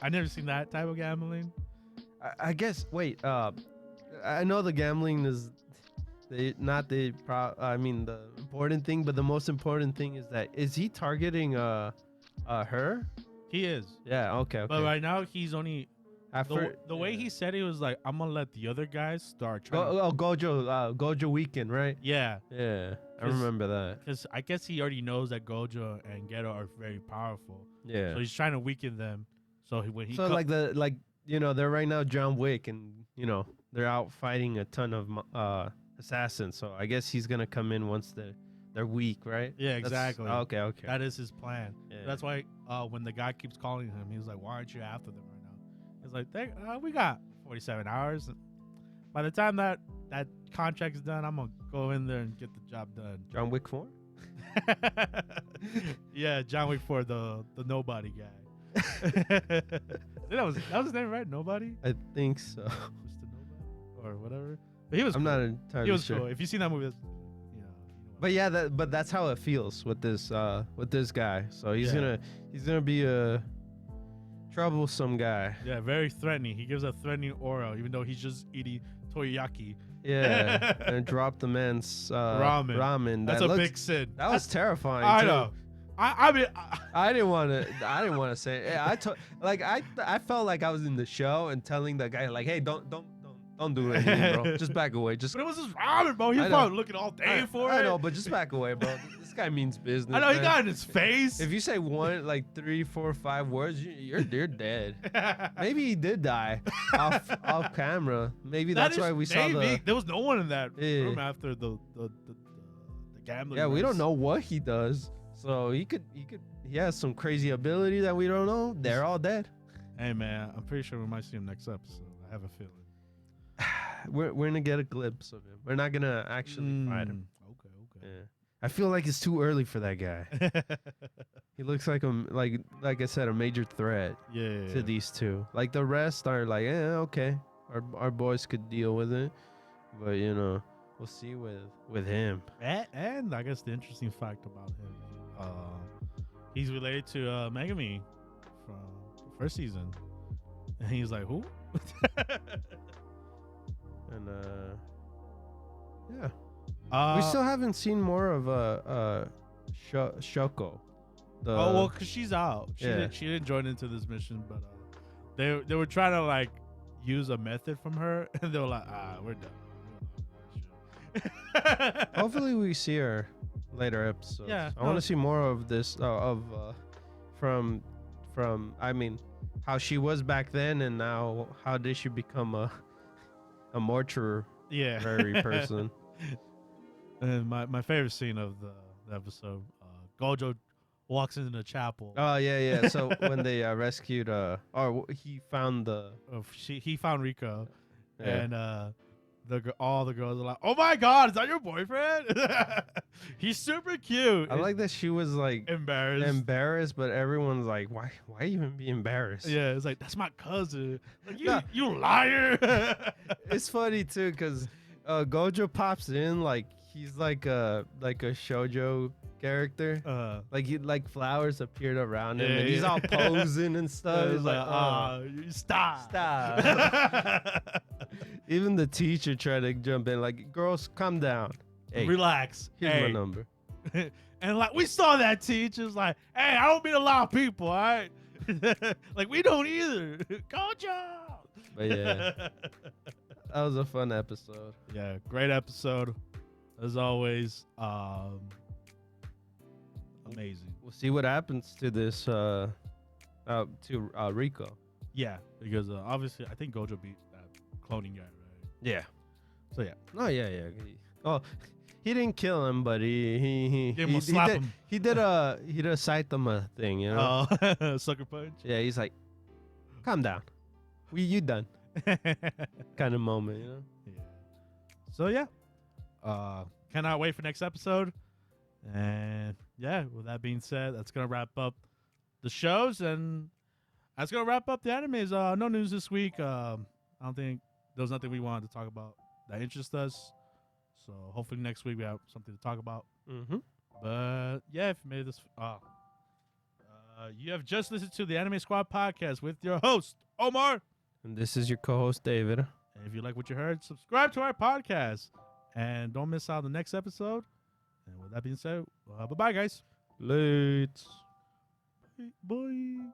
I never seen that type of gambling. I guess. Wait. I know the gambling is I mean the important thing, but the most important thing is he targeting her? He is. Yeah. Okay. But right now he's only After the way he said he was like, I'm gonna let the other guys start trying. Gojo weekend, right? Yeah, Yeah, I 'Cause- remember that. because I guess he already knows that Gojo and Geto are very powerful. Yeah. So he's trying to weaken them. So when he they're right now John Wick, and they're out fighting a ton of assassins. So I guess he's gonna come in once they're weak, right? yeah, exactly. Okay. That is his plan. Yeah. That's why when the guy keeps calling him, he's like, "Why aren't you after them right now?" He's like, "We got 47 hours. By the time that contract's done, I'm gonna go in there and get the job done." John Wick 4. Yeah, John Wick for the nobody guy. that was his name, right? Nobody, I think so. Mr. Nobody, or whatever. But he was. I'm cool. not He entirely was sure. cool. If you seen that movie, But yeah, that's how it feels with this guy. So he's Yeah. gonna be a troublesome guy. yeah, very threatening. He gives a threatening aura, even though he's just eating teriyaki. Yeah, and drop the man's ramen. That's a big sin. That was terrifying. I too. know. I mean, I didn't want to say it. I felt like I was in the show and telling the guy like, hey, don't do anything, bro. Just back away. Just but it was just ramen, bro. He I was know. probably looking all day for it. I know, but just back away, bro. This guy means business. I know he man. got it in his face. If you say one, like 3, 4, 5 words, you're dead. Maybe he did die off camera. Maybe that's why we saw the. There was no one in that Yeah. room after the gambling. Yeah, we race. don't know what he does. So he has some crazy ability that we don't know. They're all dead. Hey man, I'm pretty sure we might see him next episode. I have a feeling. We're gonna get a glimpse of him. We're not gonna actually fight him. Okay. Yeah. I feel like it's too early for that guy. He looks like like I said, a major threat yeah. to these two. Like the rest are like, okay, our boys could deal with it, but we'll see with him. And I guess the interesting fact about him, he's related to Megami from the first season, and he's like, who? And yeah, we still haven't seen more of Shoko. Cause she's out. She Yeah. didn't join into this mission, but they were trying to like use a method from her, and they were like, we're done. Hopefully we see her later episodes. Yeah, I want to see more of this from I mean how she was back then, and now how did she become a mortuary Yeah. person. And my favorite scene of the episode, Gojo walks into the chapel. Oh yeah. So when they rescued he found He found Rico, Yeah. and all the girls are like, "Oh my God, is that your boyfriend?" He's super cute. I like that she was like embarrassed. but everyone's like, why even be embarrassed? Yeah, it's like, that's my cousin. Like, No. you liar. It's funny too because Gojo pops in like he's like a shoujo character. Like flowers appeared around him, and he's all posing and stuff. It's He's like, you stop. stop. Even the teacher tried to jump in, like, girls, calm down. Hey, Relax. here's Hey. my number. And like we saw that teacher's like, hey, I don't meet a lot of people, all right? Like we don't either. Gojo. But yeah, that was a fun episode. Yeah, great episode. As always. Amazing. We'll see what happens to this to Rico. Yeah, because obviously I think Gojo beat that cloning guy, right? Yeah. So yeah. Oh yeah. Oh, he didn't kill him, but he Give him a slap did, him. He did a Saitama thing, you know. Sucker punch. Yeah, he's like, calm down. You done. Kind of moment, you know. Yeah. So yeah. Cannot wait for next episode. And yeah, with that being said, that's gonna wrap up the shows, and that's gonna wrap up the animes. No news this week. I don't think there was nothing we wanted to talk about that interests us. So hopefully next week we have something to talk about. Mm-hmm. But yeah, if you made this, you have just listened to the Anime Squad podcast with your host Omar. And this is your co-host David. And if you like what you heard, subscribe to our podcast and don't miss out on the next episode. And with that being said, bye bye, guys. Late. Bye.